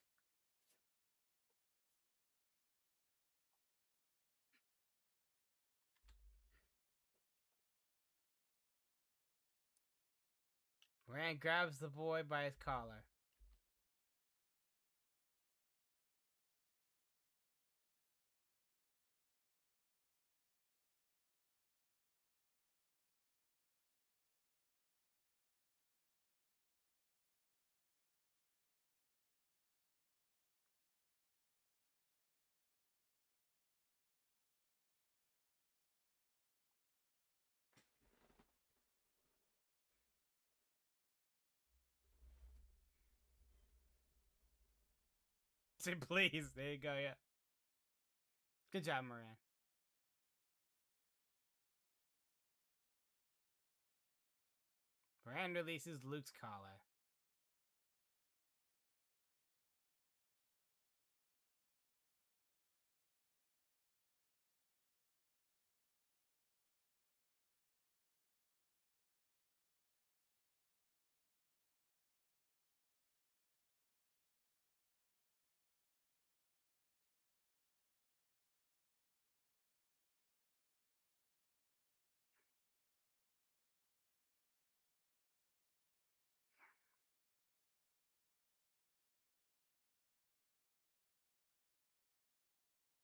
Rand grabs the boy by his collar. Say please. There you go, yeah. Good job, Moran. Moran releases Luke's collar.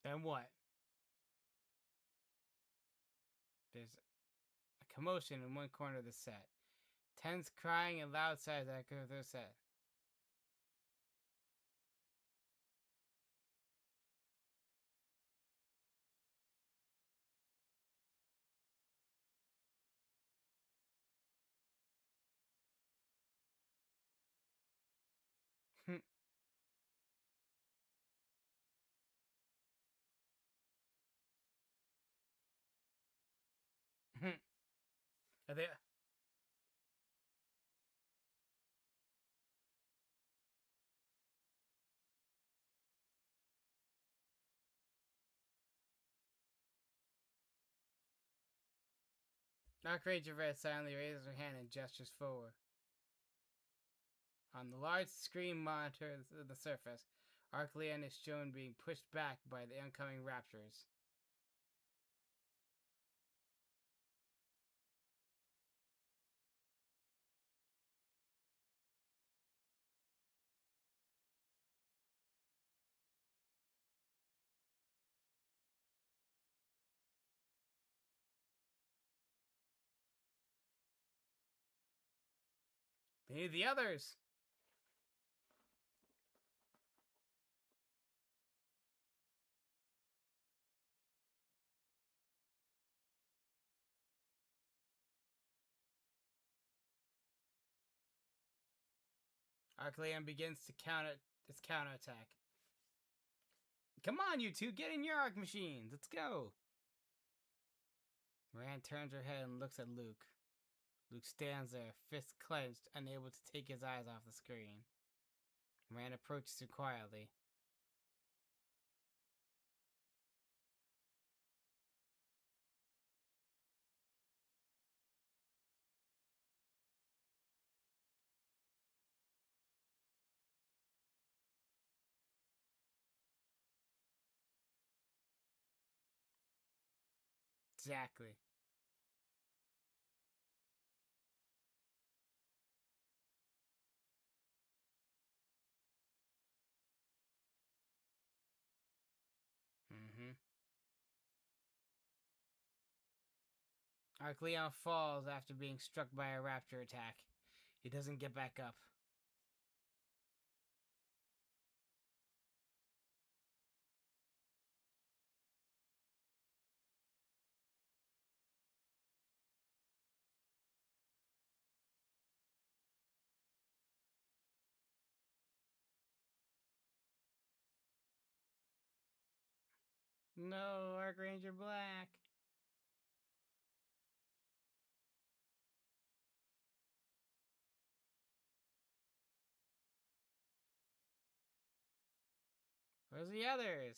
Then what? There's a commotion in one corner of the set. Tense crying and loud sighs echo their set. Are they? Archranger Red silently raises her hand and gestures forward. On the large screen monitor of the surface, Arcleon is shown being pushed back by the oncoming Raptors. They need the others. Arcleon begins to counter its counterattack. Come on, you two, get in your arc machines. Let's go. Rand turns her head and looks at Luke. Luke stands there, fists clenched, unable to take his eyes off the screen. Rand approaches him quietly. Exactly. Mm-hmm. Arcleon falls after being struck by a raptor attack. He doesn't get back up. No, Archranger Black. Where's the others?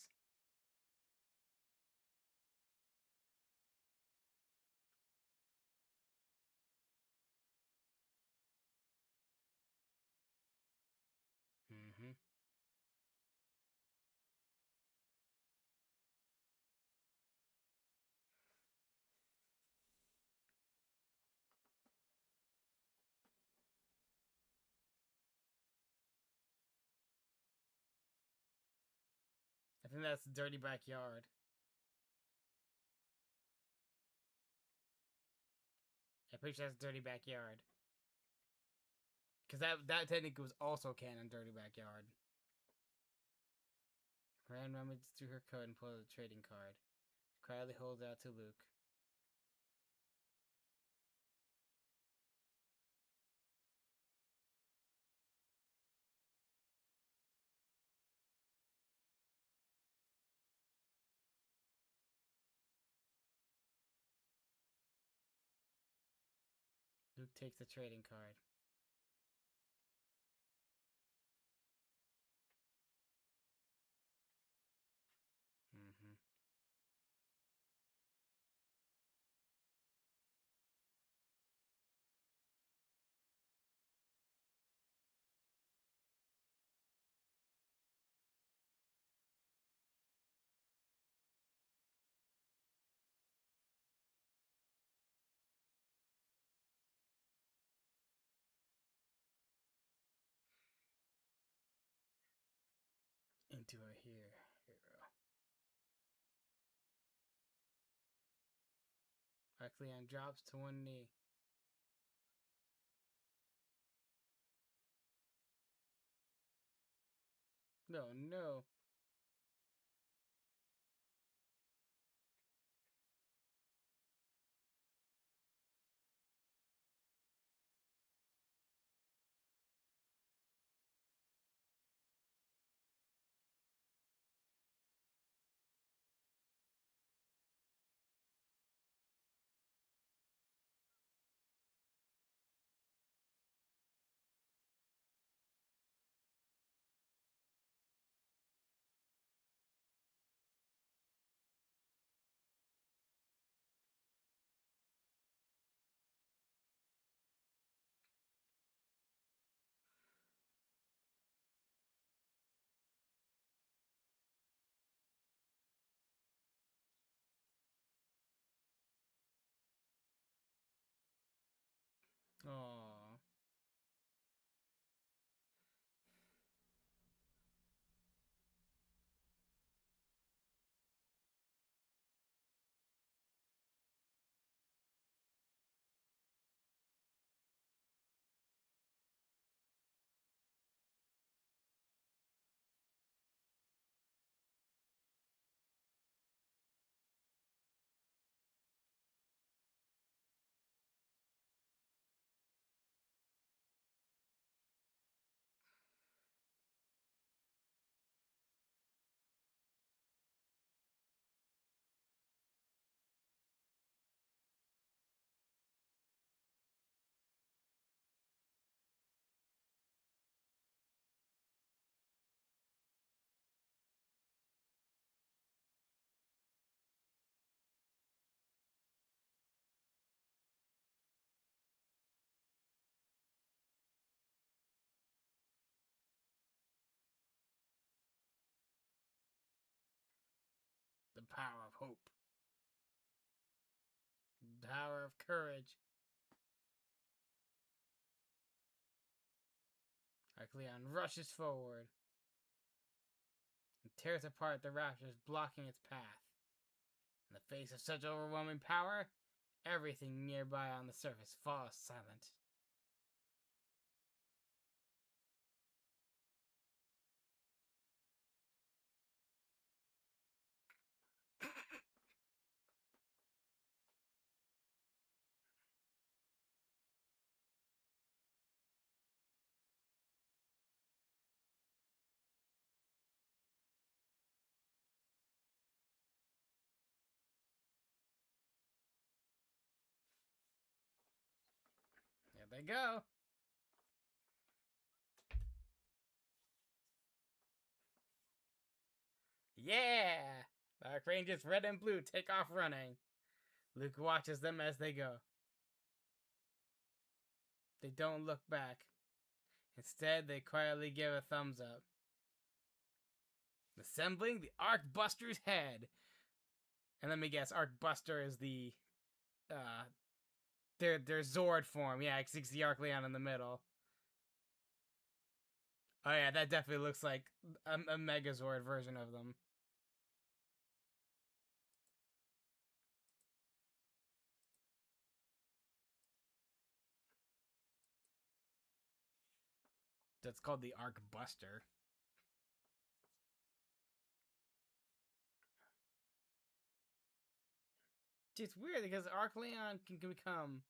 Mm-hmm. I think that's Dirty Backyard. I'm pretty sure that's Dirty Backyard. Because that technically was also canon Dirty Backyard. Rand rummages through her coat and pulls a trading card. Quietly holds out to Luke. Luke takes the trading card. Mm-hmm. Into a hero. Arcleon drops to one knee. No, no. Aww. power of hope. The power of courage. Arcleon rushes forward and tears apart the raptors blocking its path. In the face of such overwhelming power, everything nearby on the surface falls silent. There they go. Yeah! The Archrangers red and blue take off running. Luke watches them as they go. They don't look back. Instead, they quietly give a thumbs up. Assembling the Arcbuster's head. And let me guess, Arcbuster is the their Zord form. Yeah, it sees the Arcleon in the middle. Oh yeah, that definitely looks like a Megazord version of them. That's called the Arcbuster. It's weird because Arcleon can become.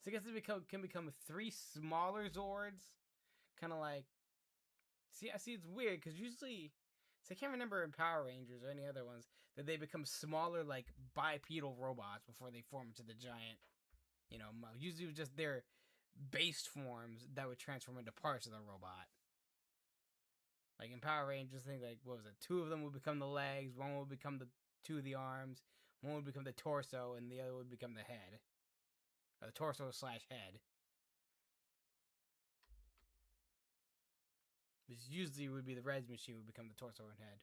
So I guess it can become 3 smaller Zords. Kind of like. See, it's weird because usually. So I can't remember in Power Rangers or any other ones that they become smaller, like bipedal robots before they form into the giant. Usually it was just their base forms that would transform into parts of the robot. Like in Power Rangers, I think like what was it? 2 of them would become the legs, 1 would become the 2 of the arms, 1 would become the torso, and the other would become the head. Or the torso / head. Which usually would be the Reds machine would become the torso and head.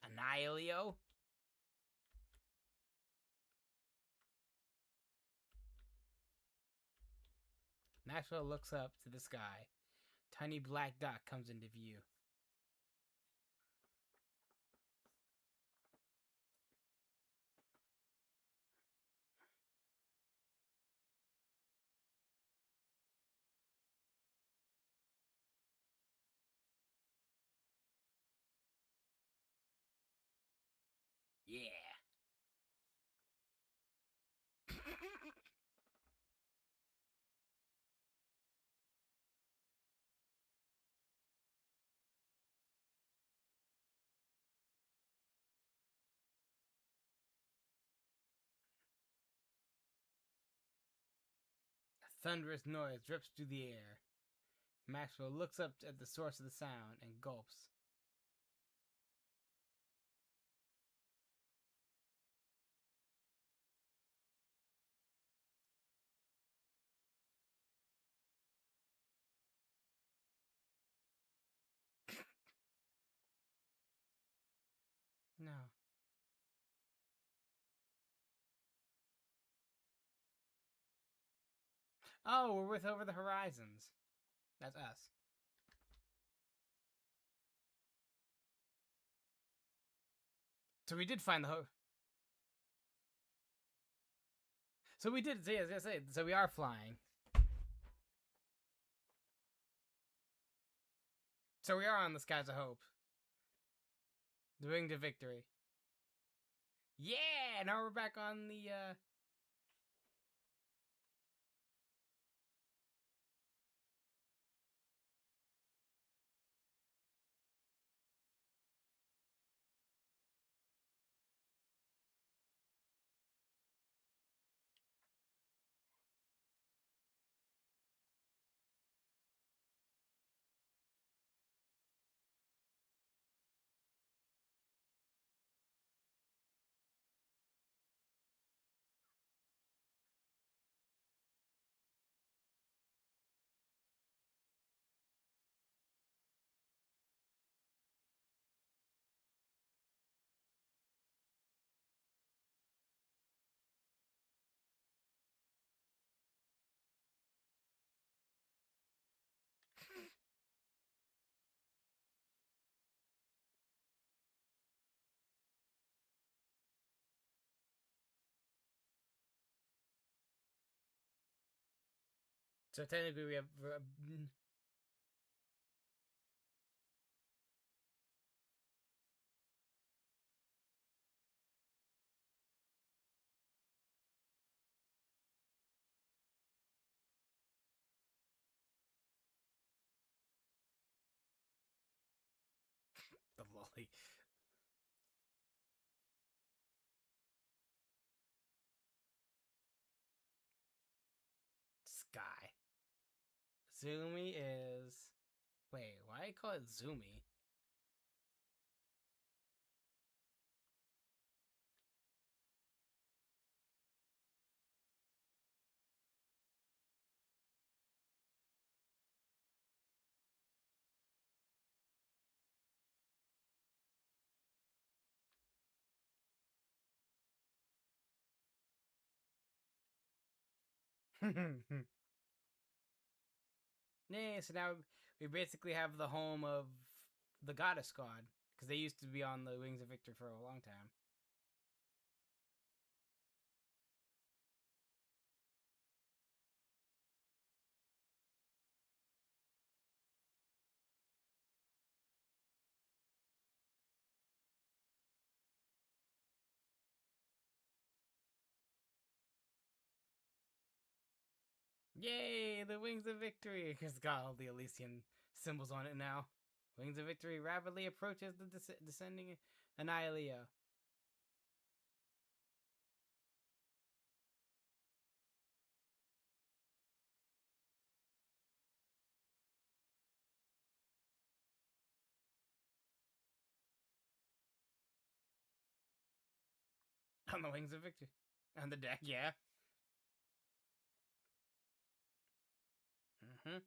Annihilio? Maxwell looks up to the sky. Tiny black dot comes into view. Yeah. A thunderous noise drips through the air. Maxwell looks up at the source of the sound and gulps. No. Oh, we're with Over the Horizons. That's us. So we did find the So we did. Yeah, I was gonna say. So we are flying. So we are on the skies of hope. The wing to victory. Yeah. Now we're back on the. So technically, we have the lolly sky. Zoomy is. Wait, why do I call it Zoomy? Yeah, so now we basically have the home of the Goddess Squad because they used to be on the Wings of Victory for a long time. Yay, the Wings of Victory! It's got all the Elysian symbols on it now. Wings of Victory rapidly approaches the descending Annihilea. On the Wings of Victory. On the deck, yeah. Mm-hmm.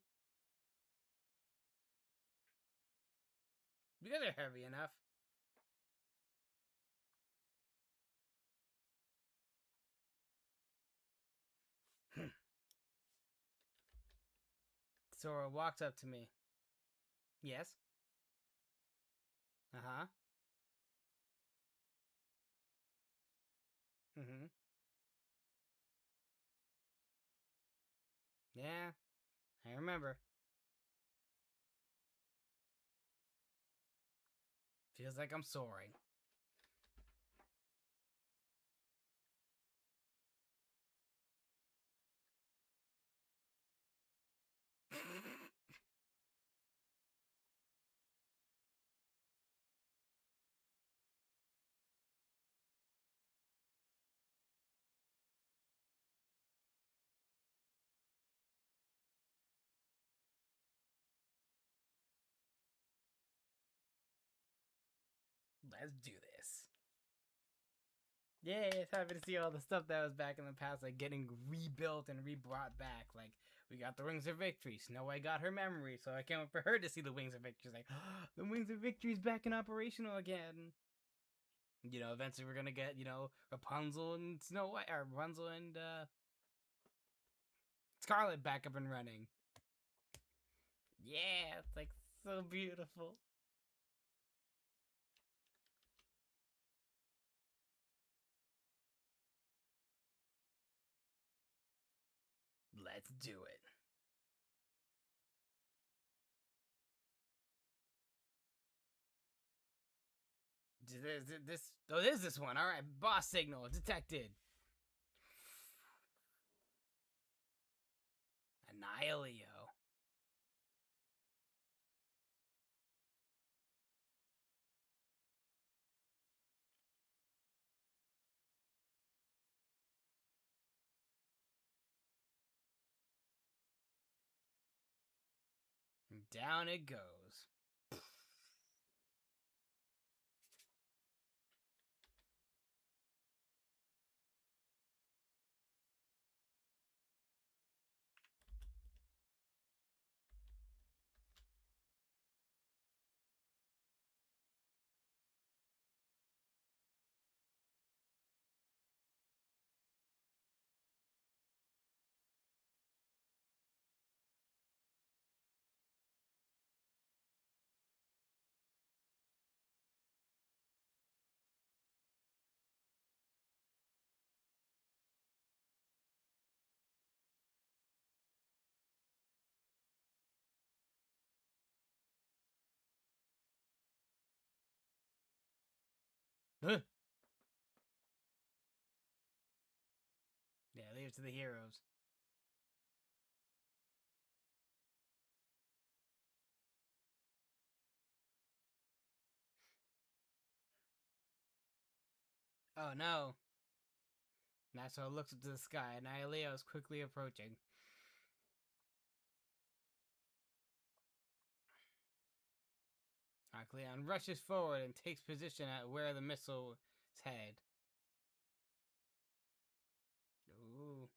You guys are heavy enough. Sora walks up to me. Yes? Uh-huh. Mm-hmm. Yeah, I remember. Feels like I'm soaring. Let's do this. Yeah, it's happy to see all the stuff that was back in the past, like getting rebuilt and re-brought back. Like, we got the Wings of Victory. Snow White got her memory, so I can't wait for her to see the Wings of Victory. She's like, oh, the Wings of Victory's back and operational again. You know, eventually we're gonna get, you know, Rapunzel and Snow White, or Rapunzel and Scarlet back up and running. Yeah, it's like so beautiful. Let's do it. This oh, it is this one. All right, boss signal detected. Annihileo. Down it goes. Huh. Yeah, leave it to the heroes. Oh no. Natsuo looks into the sky, and Ialeo is quickly approaching. Cleon rushes forward and takes position at where the missile is headed. Ooh.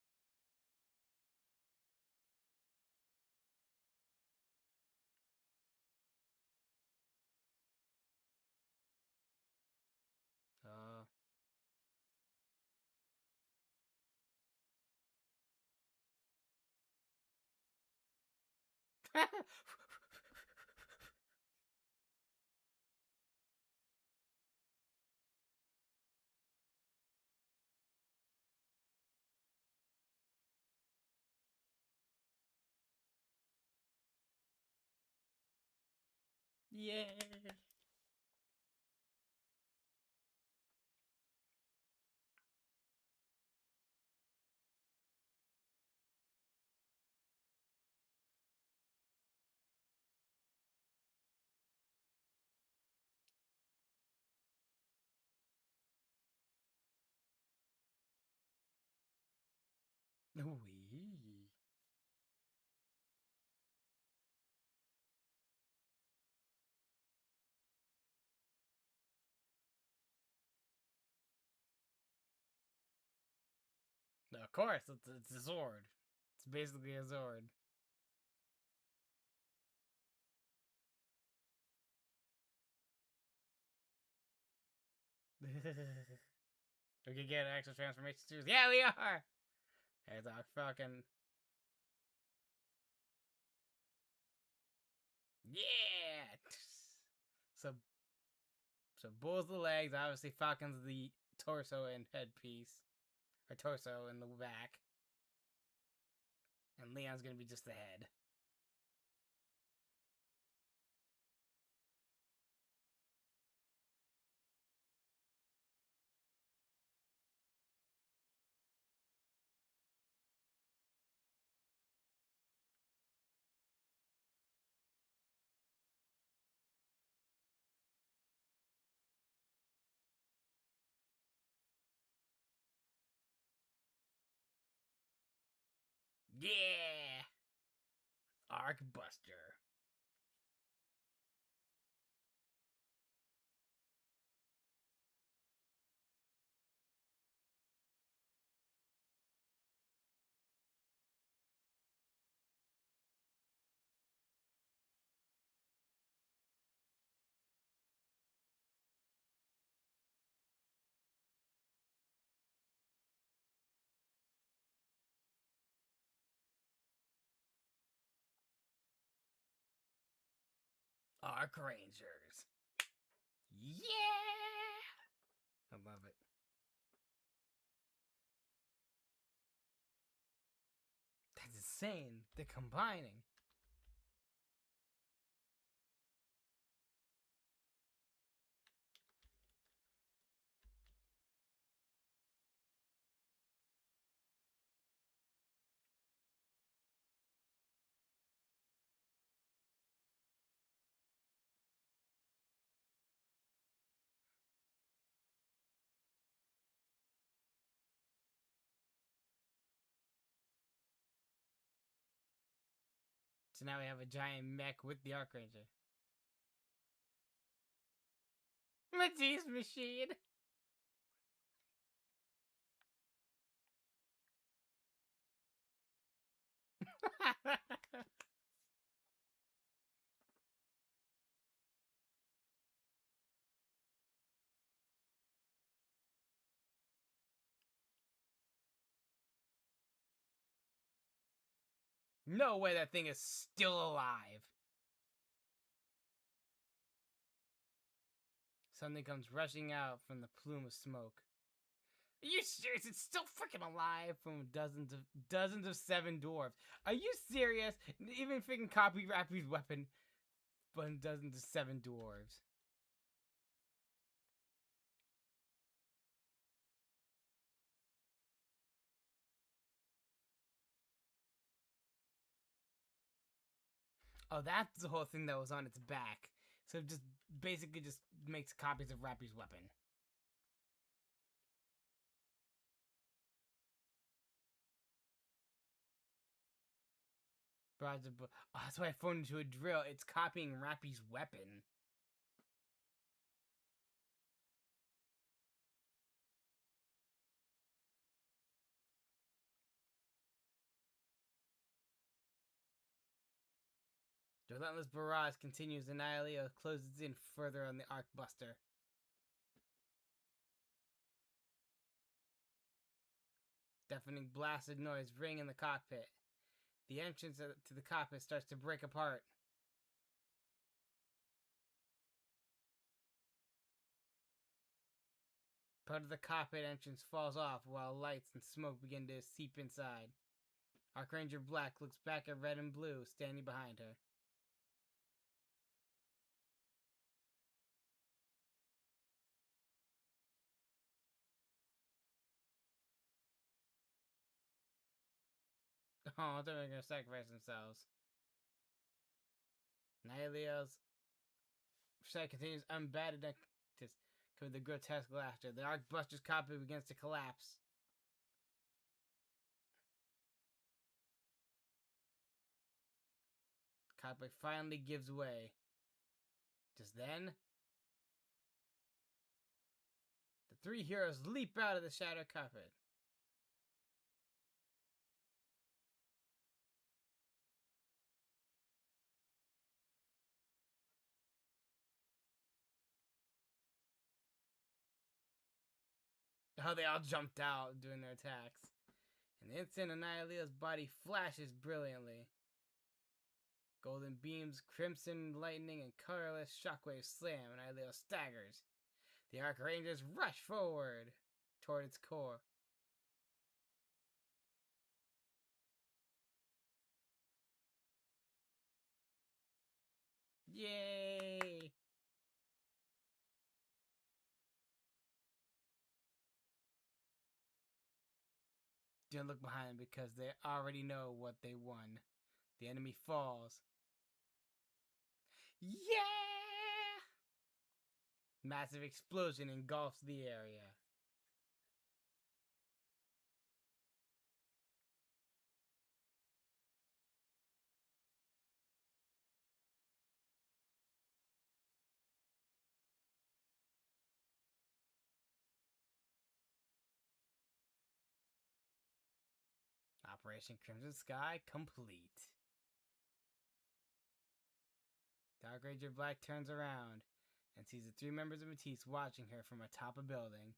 Uh. Yeah. Wee. Of course, it's a sword. It's basically a sword. We could get extra transformation too. Yeah, we are. It's a fucking yeah. So Bull's the legs. Obviously, Falcon's the torso and headpiece, or torso and the back, and Leon's gonna be just the head. Yeah, Arc Buster. Arc Rangers. Yeah, I love it. That's insane. They're combining. So now we have a giant mech with the Arc Ranger. Matisse machine. No way that thing is still alive. Something comes rushing out from the plume of smoke. Are you serious? It's still freaking alive from dozens of seven dwarves. Are you serious? Even freaking copy Rappy's weapon, but dozens of seven dwarves. Oh, that's the whole thing that was on its back. So it just basically just makes copies of Rappy's weapon. Oh, that's why I phoned into a drill. It's copying Rappy's weapon. The relentless barrage continues and Nihilio closes in further on the Arcbuster. Deafening blasted noise ring in the cockpit. The entrance to the cockpit starts to break apart. Part of the cockpit entrance falls off while lights and smoke begin to seep inside. Archranger Black looks back at Red and Blue standing behind her. Oh, they're gonna sacrifice themselves. Nihilio's sight continues unbatted just covered the grotesque laughter. The Arcbuster's cockpit begins to collapse. The cockpit finally gives way. Just then, the three heroes leap out of the shadow cockpit. Oh, they all jumped out doing their attacks. In the instant, Annihilio's body flashes brilliantly. Golden beams, crimson lightning, and colorless shockwaves slam, and Annihilio staggers. The Archrangers rush forward toward its core. Yay! Don't look behind because they already know what they won. The enemy falls. Yeah! Massive explosion engulfs the area. Operation Crimson Sky complete. Dark Ranger Black turns around and sees the three members of Matisse watching her from atop a building.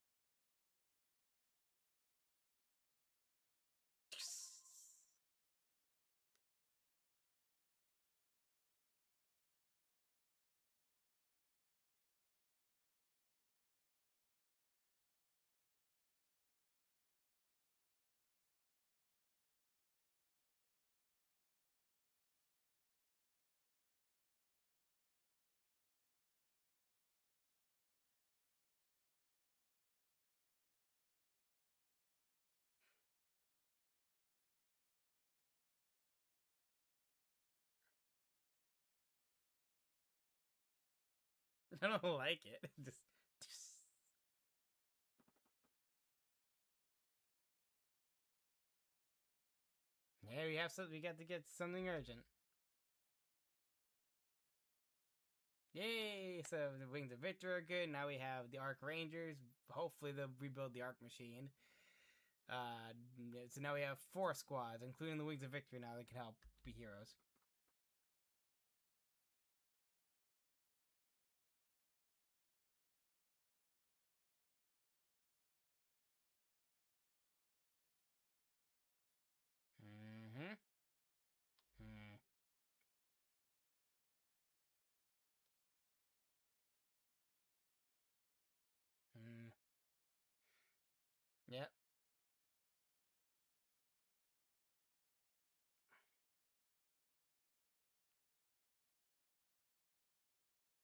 I don't like it. Just. Yeah, we have something. We got to get something urgent. Yay! So the Wings of Victor are good. Now we have the Archrangers. Hopefully they'll rebuild the Arc Machine. So now we have 4 squads, including the Wings of Victory. Now that can help be heroes. Mm-hmm. Hmm. Hmm. Yep.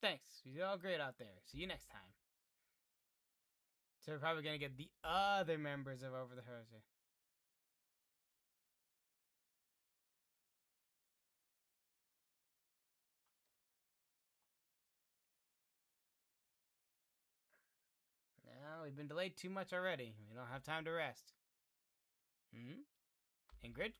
Thanks. You did all great out there. See you next time. So we're probably gonna get the other members of Over the Horizon. we've been delayed too much already. We don't have time to rest. Hmm? Ingrid?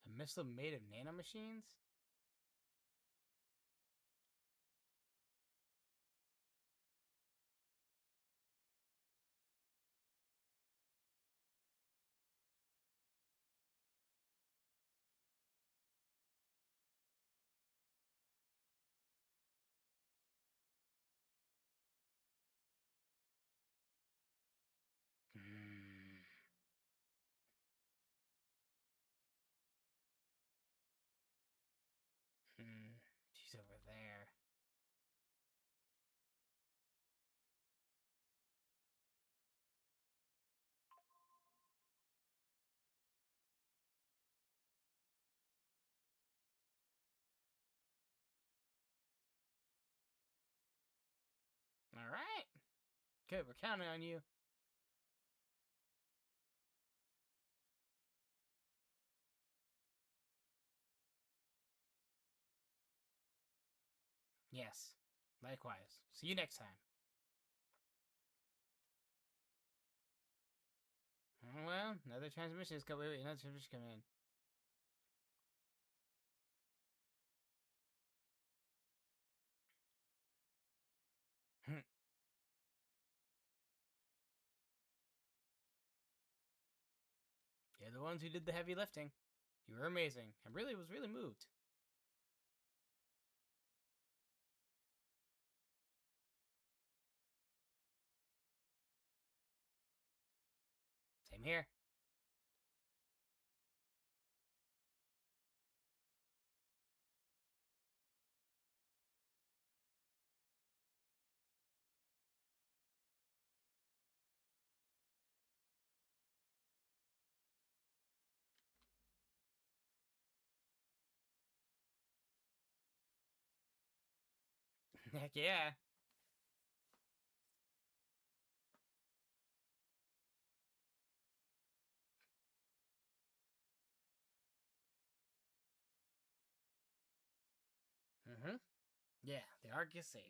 A missile made of nanomachines? Hmm. Hmm. She's over there. Alright. Good, we're counting on you. Yes. Likewise. See you next time. Well, another transmission is coming. Wait, another transmission coming in. You're the ones who did the heavy lifting. You were amazing. I really was really moved. Same here. Heck yeah. Mm-hmm. Yeah, the Ark is safe.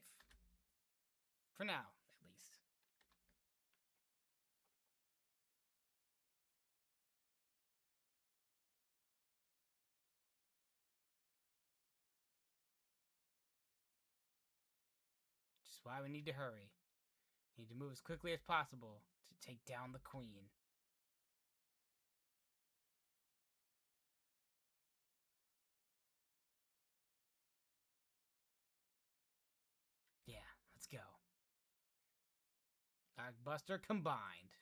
For now, at least. Which is why we need to hurry. We need to move as quickly as possible to take down the Queen. Yeah, let's go. Arkbuster combined.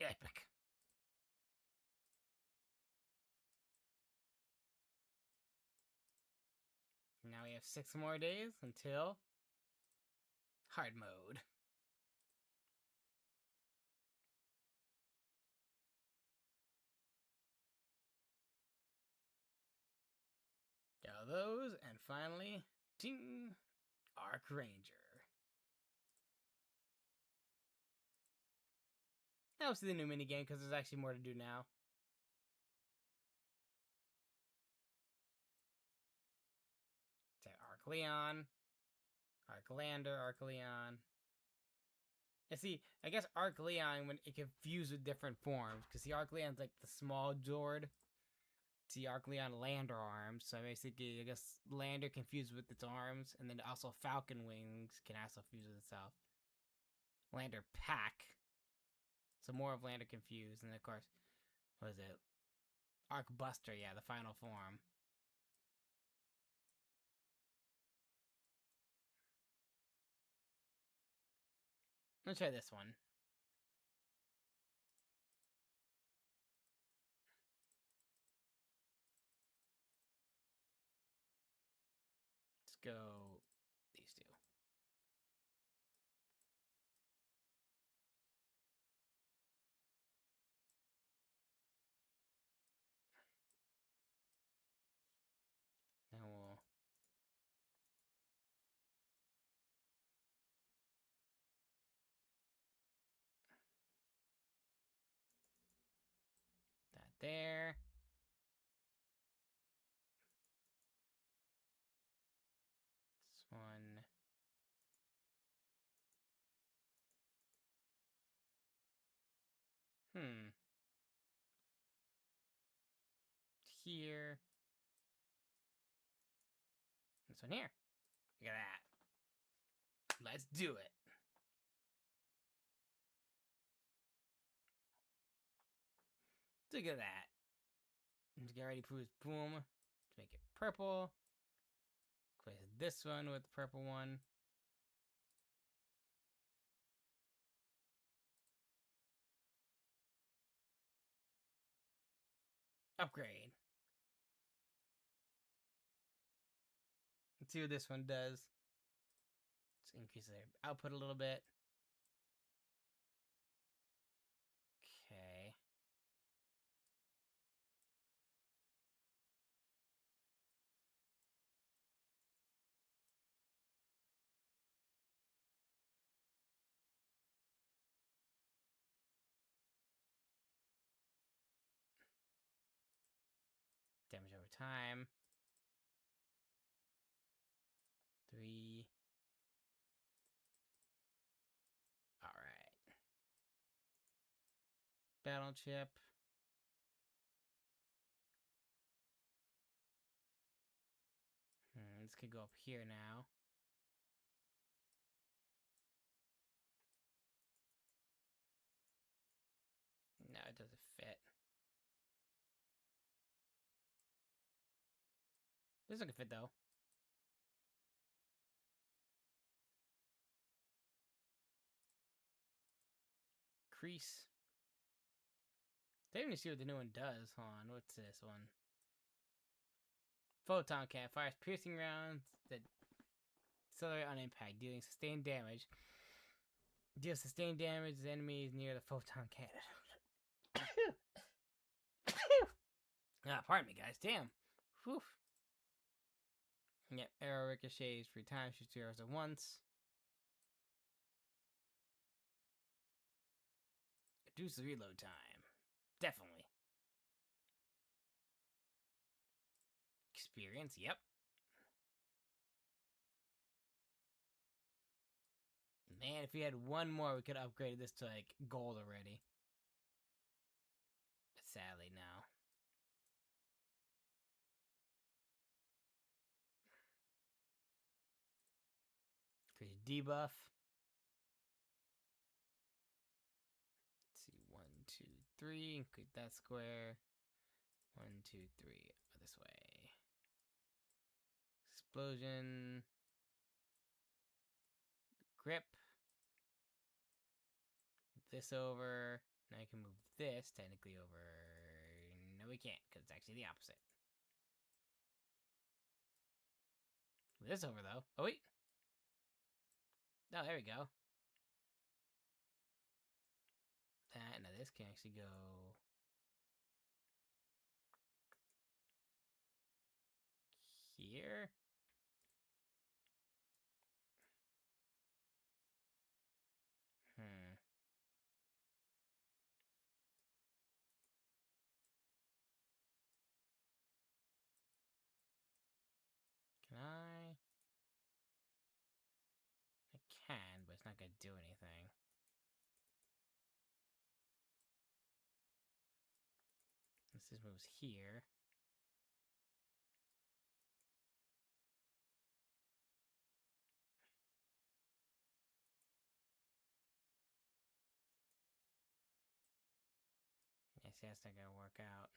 Epic. Now we have 6 more days until hard mode. Got those, and finally, ting, Arc Ranger. Now we'll see the new minigame because there's actually more to do now. Arc Leon, Arc Lander, Arc Leon. And see, I guess Arc Leon when it confused with different forms because the Arc Leon's like the small Jord. It's the Arc Leon Lander arms. So basically, I guess Lander confused with its arms, and then also Falcon Wings can also fuse with itself. Lander Pack. So more of Lander confused, and of course, what is it? Arcbuster, yeah, the final form. Let's try this one. Let's go these two. Now we'll... that there. This one. Here. This one here. Look at that. Let's do it. Look at that. Let's get ready for his boom. Let's make it purple. Place this one with the purple one. Upgrade. Let's see what this one does. Let's increase their output a little bit. Okay. Damage over time. 3. Alright. Battle chip. This could go up here now. No, it doesn't fit. This one can fit though. Crease. Don't even see what the new one does. Hold on, what's this one? Photon Cannon fires piercing rounds that accelerate on impact, dealing sustained damage. Deal sustained damage to enemies near the photon cannon. Pardon me, guys. Damn. Whew. Yep, arrow ricochets 3 times, shoots 2 arrows at once. Reduce the reload time. Definitely. Experience, yep. Man, if we had one more, we could upgrade this to, like, gold already. But sadly, no. Create a debuff. Let's see, 1, 2, 3. Include that square. 1, 2, 3. This way. Explosion. Grip. This over. Now I can move this technically over. No, we can't, because it's actually the opposite. This over, though. Oh, wait. Oh, there we go. That, now this can actually go... here? Can I? I can, but it's not gonna do anything. This just moves here. Yeah, see, that's not gonna work out.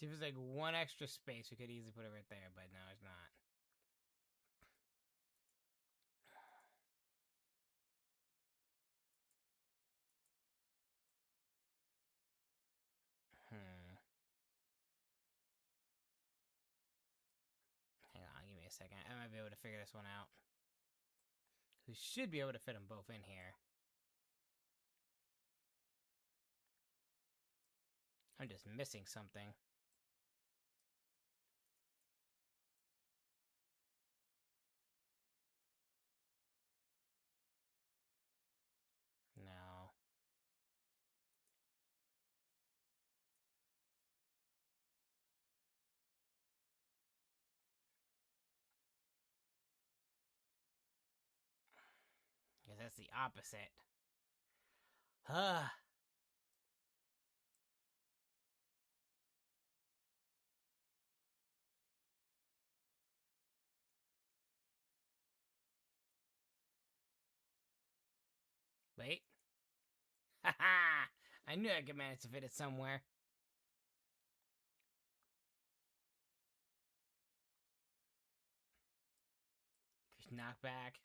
If there's like one extra space, we could easily put it right there, but no, it's not. Hang on, give me a second. I might be able to figure this one out. We should be able to fit them both in here. I'm just missing something. No. Because that's the opposite. Huh. Wait. Haha! I knew I could manage to fit it somewhere. Knockback.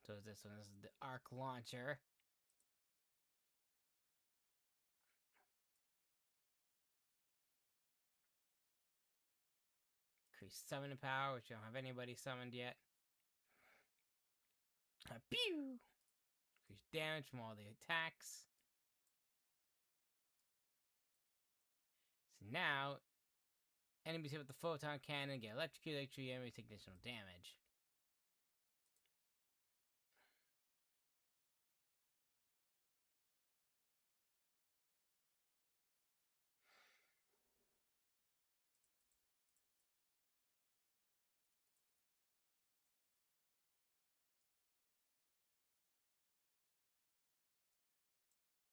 So is this one? This is the arc launcher. Increase summoning power, which I don't have anybody summoned yet. Pew! Increase damage from all the attacks. So now, enemies hit with the photon cannon get electrocuted, enemies take additional damage.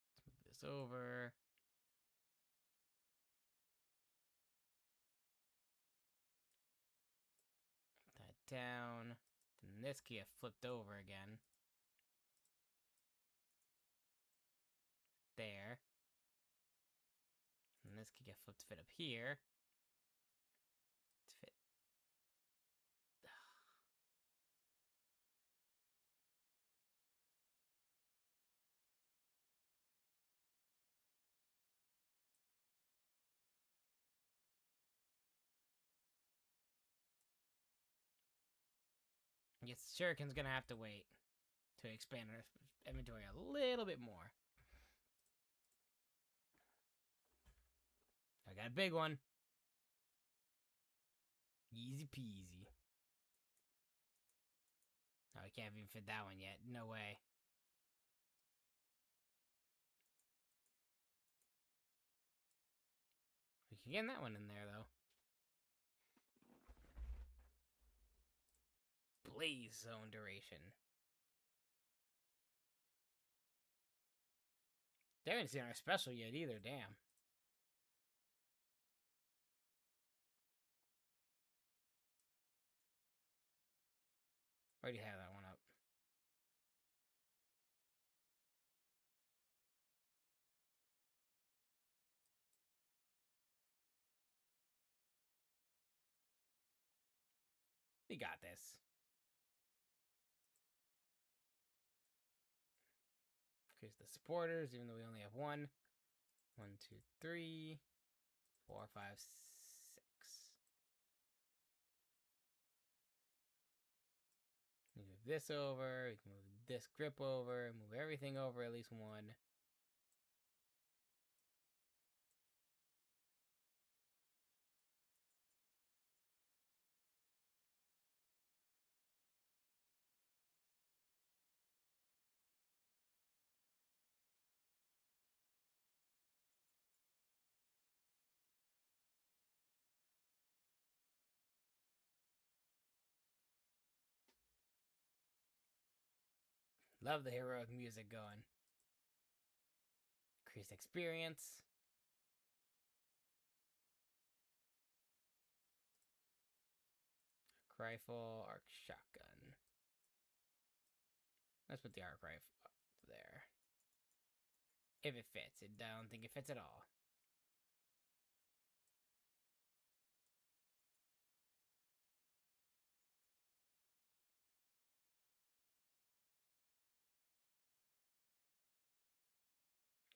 Let's move this over. That down. Then this can get flipped over again. There. And this can get flipped to fit up here. To fit. I guess Shuriken's gonna have to wait to expand our inventory a little bit more. I got a big one. Easy peasy. Oh, I can't even fit that one yet. No way. We can get that one in there, though. Blaze zone duration. They haven't seen our special yet either, damn. Already have that one up. We got this. Increase the supporters, even though we only have one. 1, 2, 3, 4, 5, 6. Move this over. We can move this grip over. Move everything over at least one. Love the heroic music going. Increased experience. Arc rifle, arc shotgun. Let's put the arc rifle up there. If it fits. I don't think it fits at all.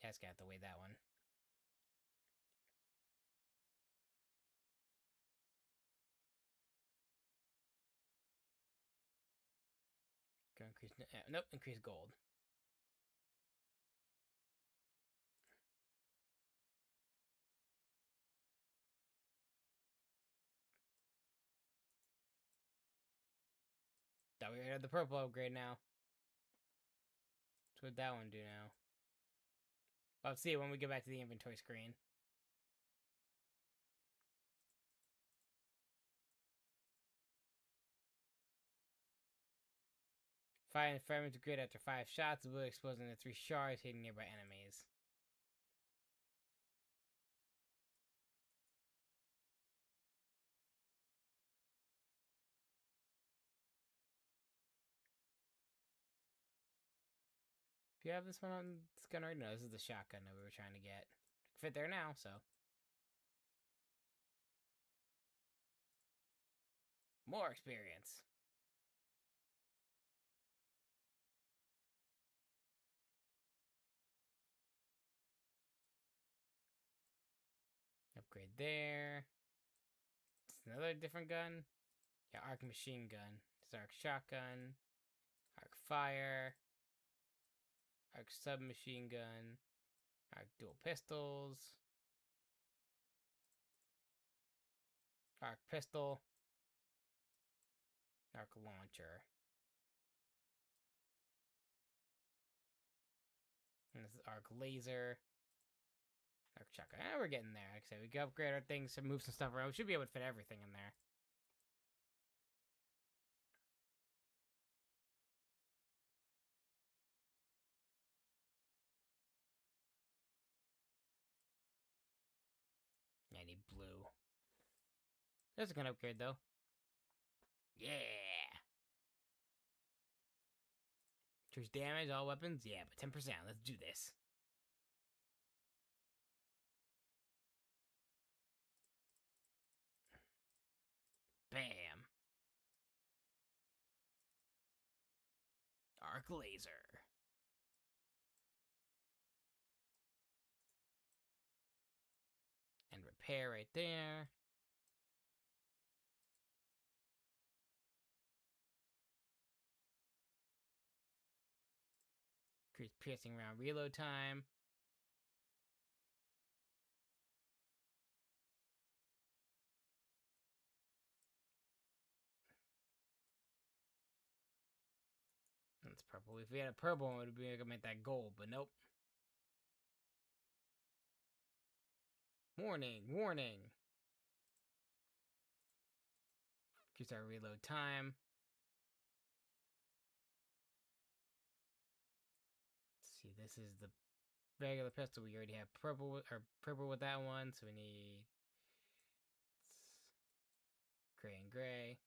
Yeah, it's gonna have to weigh that one. Go increase. Nope, increase gold. Thought we already had the purple upgrade now. So what would that one do now? Let's see when we get back to the inventory screen. Fire and fragments grid after 5 shots, will explode into 3 shards hitting nearby enemies. Do you have this one on this gun right? No, this is the shotgun that we were trying to get. Fit there now, so. More experience. Upgrade there. It's another different gun. Yeah, arc machine gun. It's arc shotgun. Arc fire. Arc submachine gun. Arc dual pistols. Arc pistol. Arc launcher. And this is arc laser. Arc shotgun. We're getting there. Like I said, we can upgrade our things to move some stuff around. We should be able to fit everything in there. I need blue. That's a good upgrade, though. Yeah! Increase damage, all weapons? Yeah, but 10%. Let's do this. Bam! Arc laser. And repair right there. Increase piercing round reload time. That's purple. If we had a purple one, it would be able to make that gold, but nope. Warning, warning. Increase our reload time. Let's see, this is the regular pistol. We already have purple with that one, so we need gray and gray.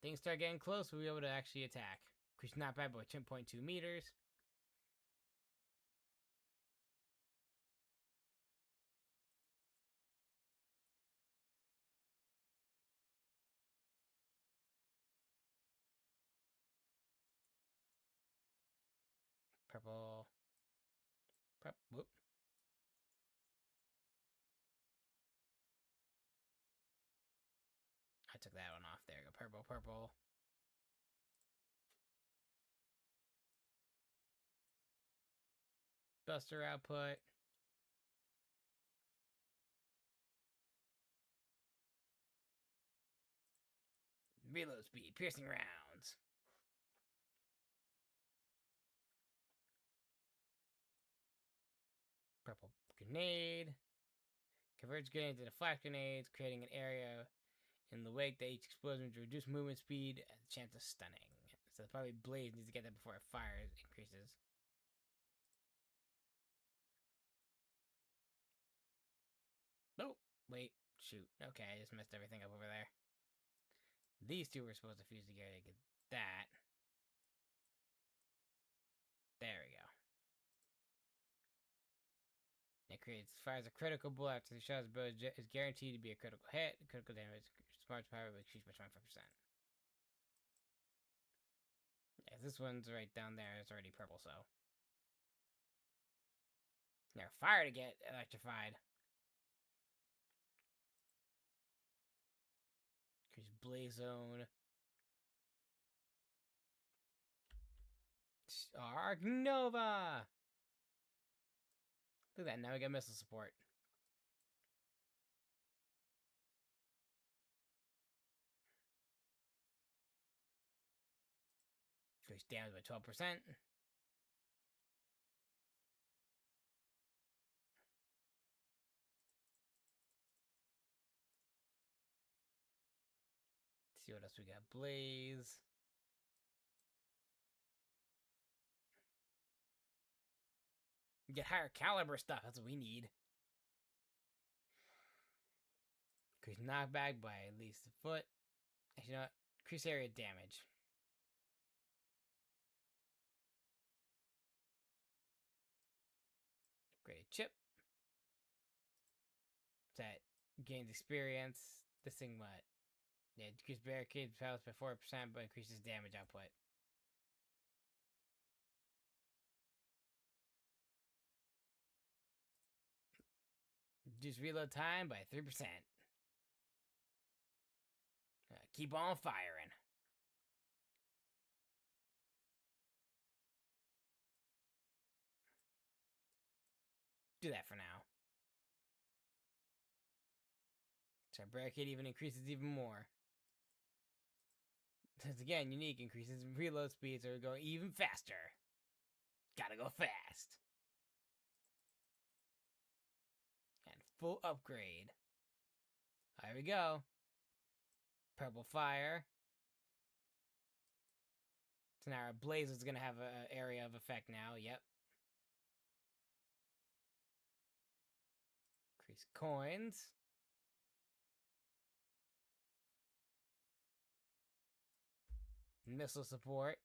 Things start getting close, we'll be able to actually attack. Increase knockback by 10.2 meters. Purple. Whoop. I took that one off. There we go. Purple, purple. Buster output. Reload speed. Piercing rounds. Purple grenade. Converts grenades into flash grenades, creating an area in the wake that each explosion to reduce movement speed and the chance of stunning. So probably Blaze needs to get that before it fires increases. Oh, wait, shoot. Okay, I just messed everything up over there. These two were supposed to fuse together to get that. There we go. It fires a critical blow after the shot's bow is guaranteed to be a critical hit. Critical damage, smart power, but increased by 25%. Yeah, this one's right down there. It's already purple, so. They're fire to get electrified. Increase blaze zone. Arc Nova! Look at that, now we got missile support. Increase damage by 12%. Let's see what else we got. Blaze. Get higher caliber stuff, that's what we need. Increase knockback by at least a foot. Actually, you know what? Increase area damage. Upgraded chip. That gains experience. This thing what? Yeah, decrease barricade powers by 4%, but increases damage output. Reduce reload time by 3%. Keep on firing. Do that for now. So our barricade even increases even more. Since again, unique increases reload speed, so we're going even faster. Gotta go fast. And full upgrade. There we go. Purple fire. So now our blaze is gonna have an area of effect now. Yep. Increase coins. Missile support.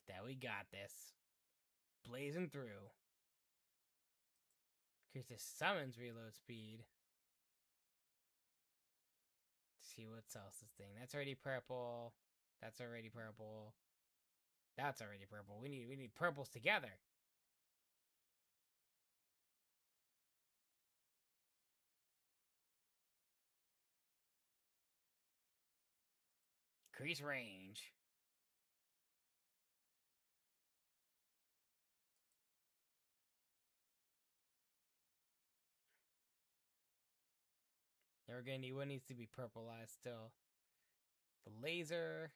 That we got this. Blazing through. Increases summons reload speed. Let's see what else this thing. That's already purple. That's already purple. That's already purple. We need purples together. Increase range. Then we're gonna need what needs to be purpleized still. The laser.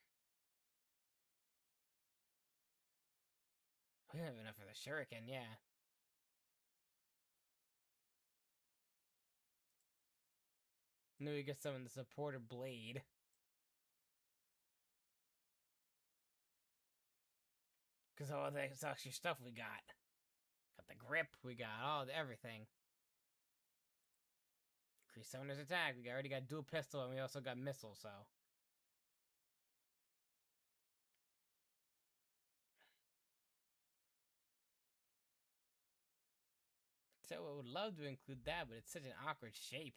We don't have enough for the shuriken, yeah. And then we get some of the supporter blade. Because all the extra stuff we got. Got the grip, we got everything. Increase summoner's attack. We already got dual pistol and we also got missile, so. So I would love to include that, but it's such an awkward shape.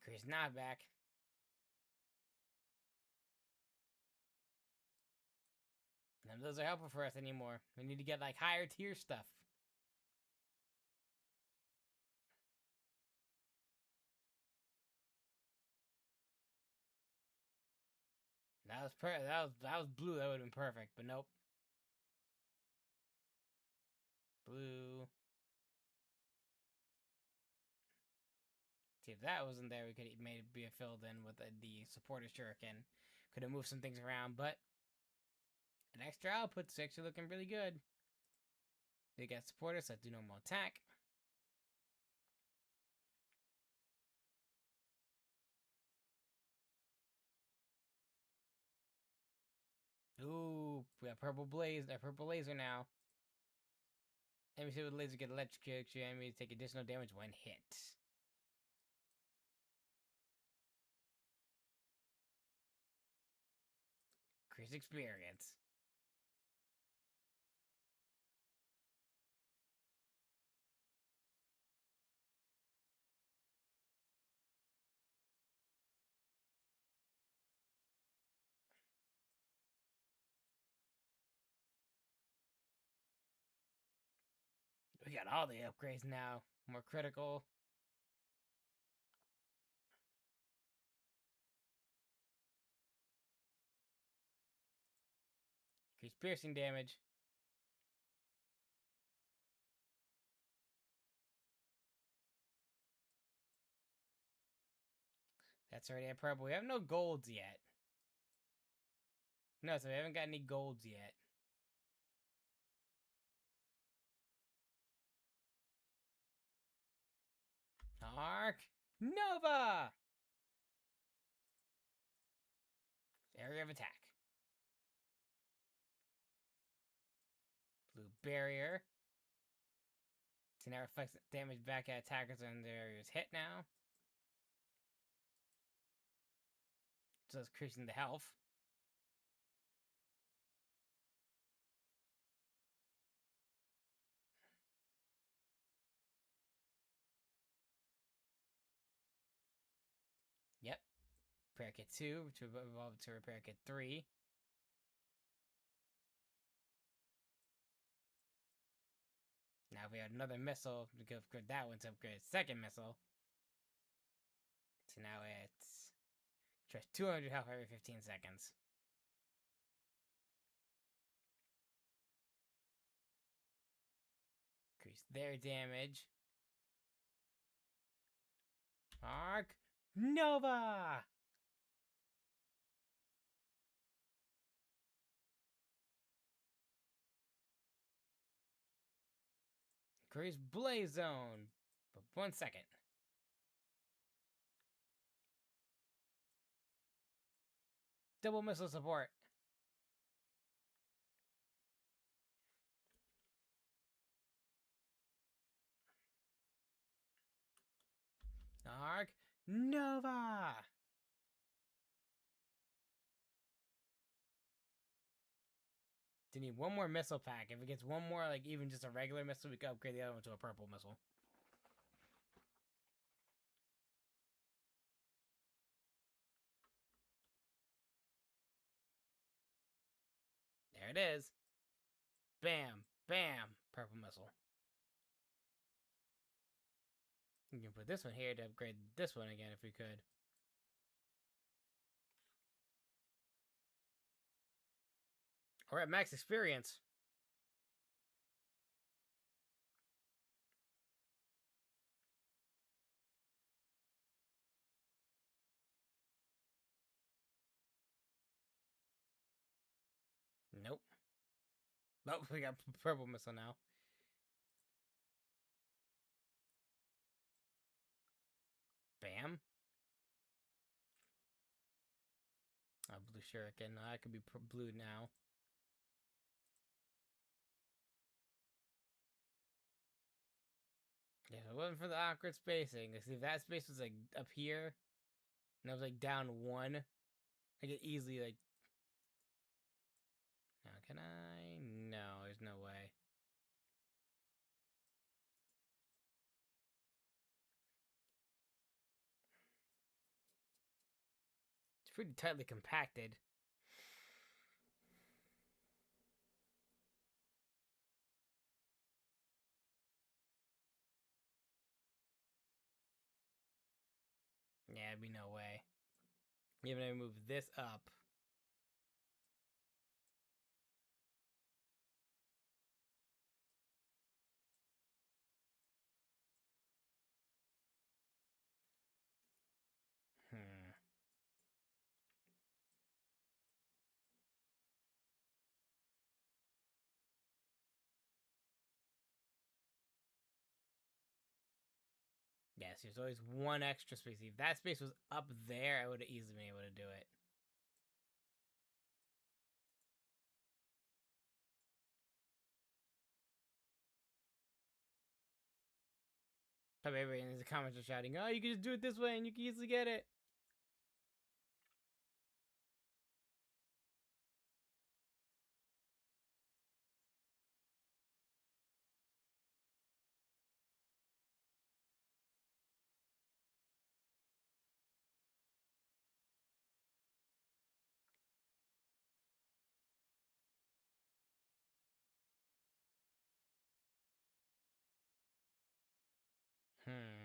Increase knockback. None of those are helpful for us anymore. We need to get like higher tier stuff. That was blue. That would have been perfect, but nope. Blue. See, if that wasn't there, we could have made it be filled in with the supporter shuriken. Could have moved some things around, but an extra output's actually looking really good. They got supporters, so do normal attack. Ooh, we got purple blaze. That purple laser now. Enemies hit with laser get electrocuted. Enemies take additional damage when hit. Increase experience. We got all the upgrades now. More critical. Increase piercing damage. That's already at purple. We have no golds yet. No, so we haven't got any golds yet. Arc Nova! Area of attack. Blue barrier. So now reflects damage back at attackers and their areas hit now. So it's increasing the health. Yep. Repair kit 2, which will evolve to repair kit 3. Now we have another missile. We can upgrade that one to upgrade a second missile. So now it's just 200 health every 15 seconds. Increase their damage. Arc Nova! Increase Blaze Zone. But 1 second. Double missile support. Arc Nova! They need one more missile pack. If it gets one more, like even just a regular missile, we can upgrade the other one to a purple missile. There it is. Bam, bam, purple missile. You can put this one here to upgrade this one again if we could. We're at max experience. Nope. Nope, we got purple missile now. Bam. Blue shuriken. I could be blue now. Yeah, if it wasn't for the awkward spacing, see if that space was like up here, and I was like down 1, I could easily like. Now can I? No, there's no way. It's pretty tightly compacted. Yeah, it'd be no way. Even if I move this up. Yes, there's always one extra space. If that space was up there, I would have easily been able to do it. Probably everybody in the comments are shouting, "Oh, you can just do it this way, and you can easily get it." Hmm.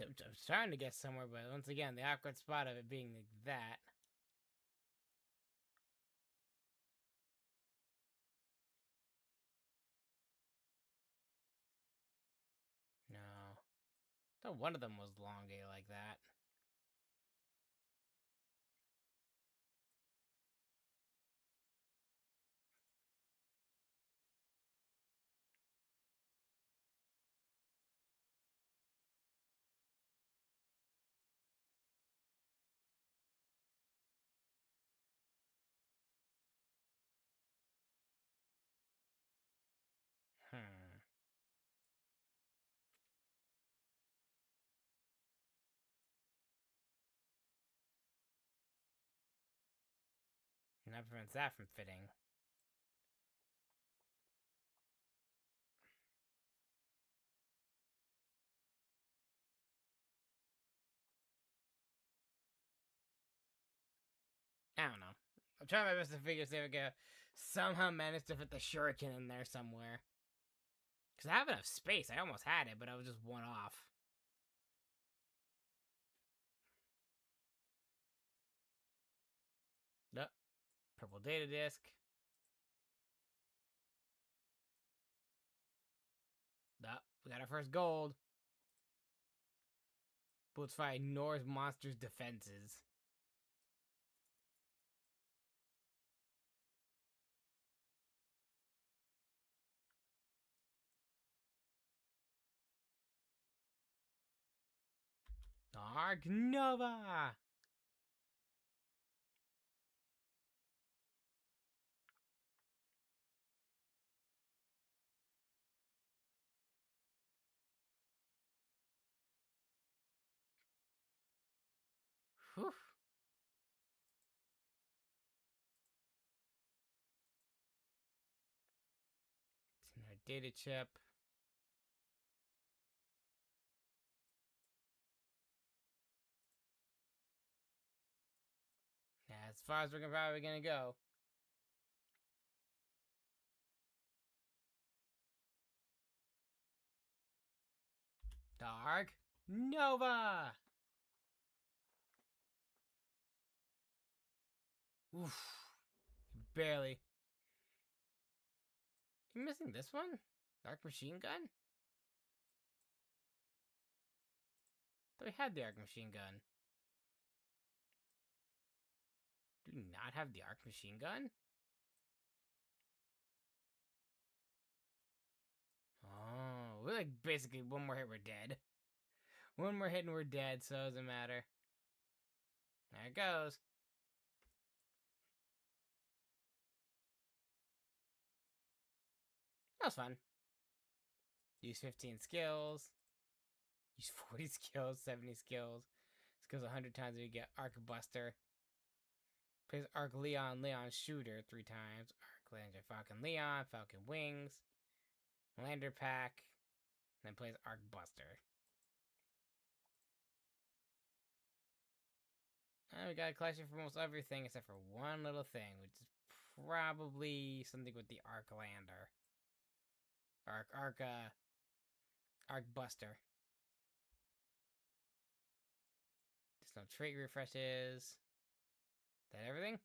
I'm trying to get somewhere, but once again, the awkward spot of it being like that. No. I thought one of them was long day like that. Hmm. And that prevents that from fitting. I don't know. I'm trying my best to figure if I can somehow manage to fit the shuriken in there somewhere. Because I have enough space. I almost had it, but I was just one off. Nope. Purple data disk. Nope. We got our first gold. Bullsfire ignores monsters' defenses. Arc Nova! Whew. It's in our data chip. Yeah, as far as we're probably gonna go. Dark Nova! Oof. Barely. You missing this one? Dark Machine Gun? Thought we had the Arc Machine Gun. Do we not have the Arc Machine Gun? Oh, we're like basically one more hit, we're dead. One more hit and we're dead, so it doesn't matter. There it goes. That was fun. Use 15 skills. Use 40 skills, 70 skills. Skills 100 times and you get Arc Buster. Plays Arc Leon, Leon Shooter 3 times. Arc Lander Falcon Leon, Falcon Wings. Lander Pack. Then plays Arc Buster. We got a collection for almost everything except for one little thing, which is probably something with the Arclander. Arc Buster. There's no trait refreshes. Is that everything?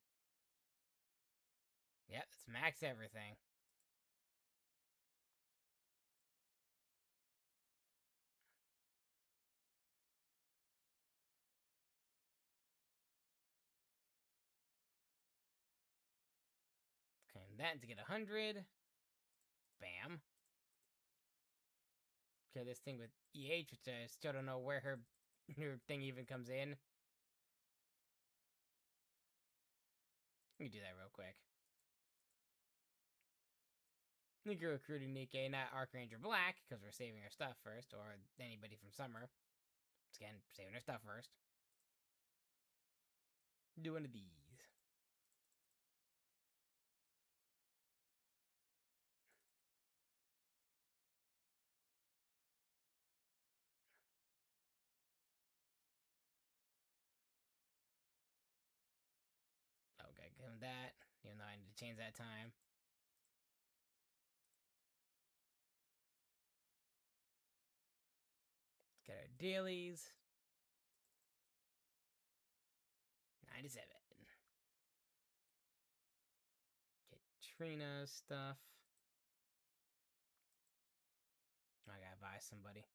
Yep, it's max everything. Okay, that to get 100. Bam. Okay, this thing with EH, which I still don't know where her thing even comes in. Let me do that real quick. We can recruit a Nikke, not Archranger Black, because we're saving our stuff first, or anybody from Summer. Again, saving our stuff first. Do one of these. Okay, give him that, even though I need to change that time. Get our dailies. 97. Get Trina's stuff. I gotta buy somebody.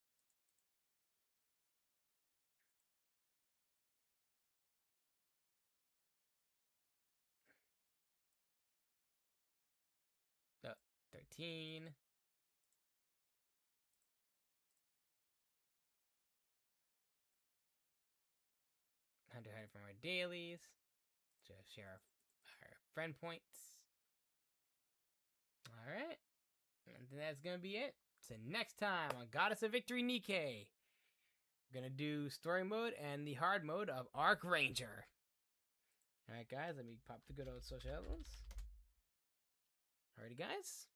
Oh, 13. $100 from our dailies. To share our friend points. Alright. And that's gonna be it. So next time on Goddess of Victory Nikke, we're gonna do story mode and the hard mode of Archranger. Alright guys, let me pop the good old social outlets. Alrighty guys.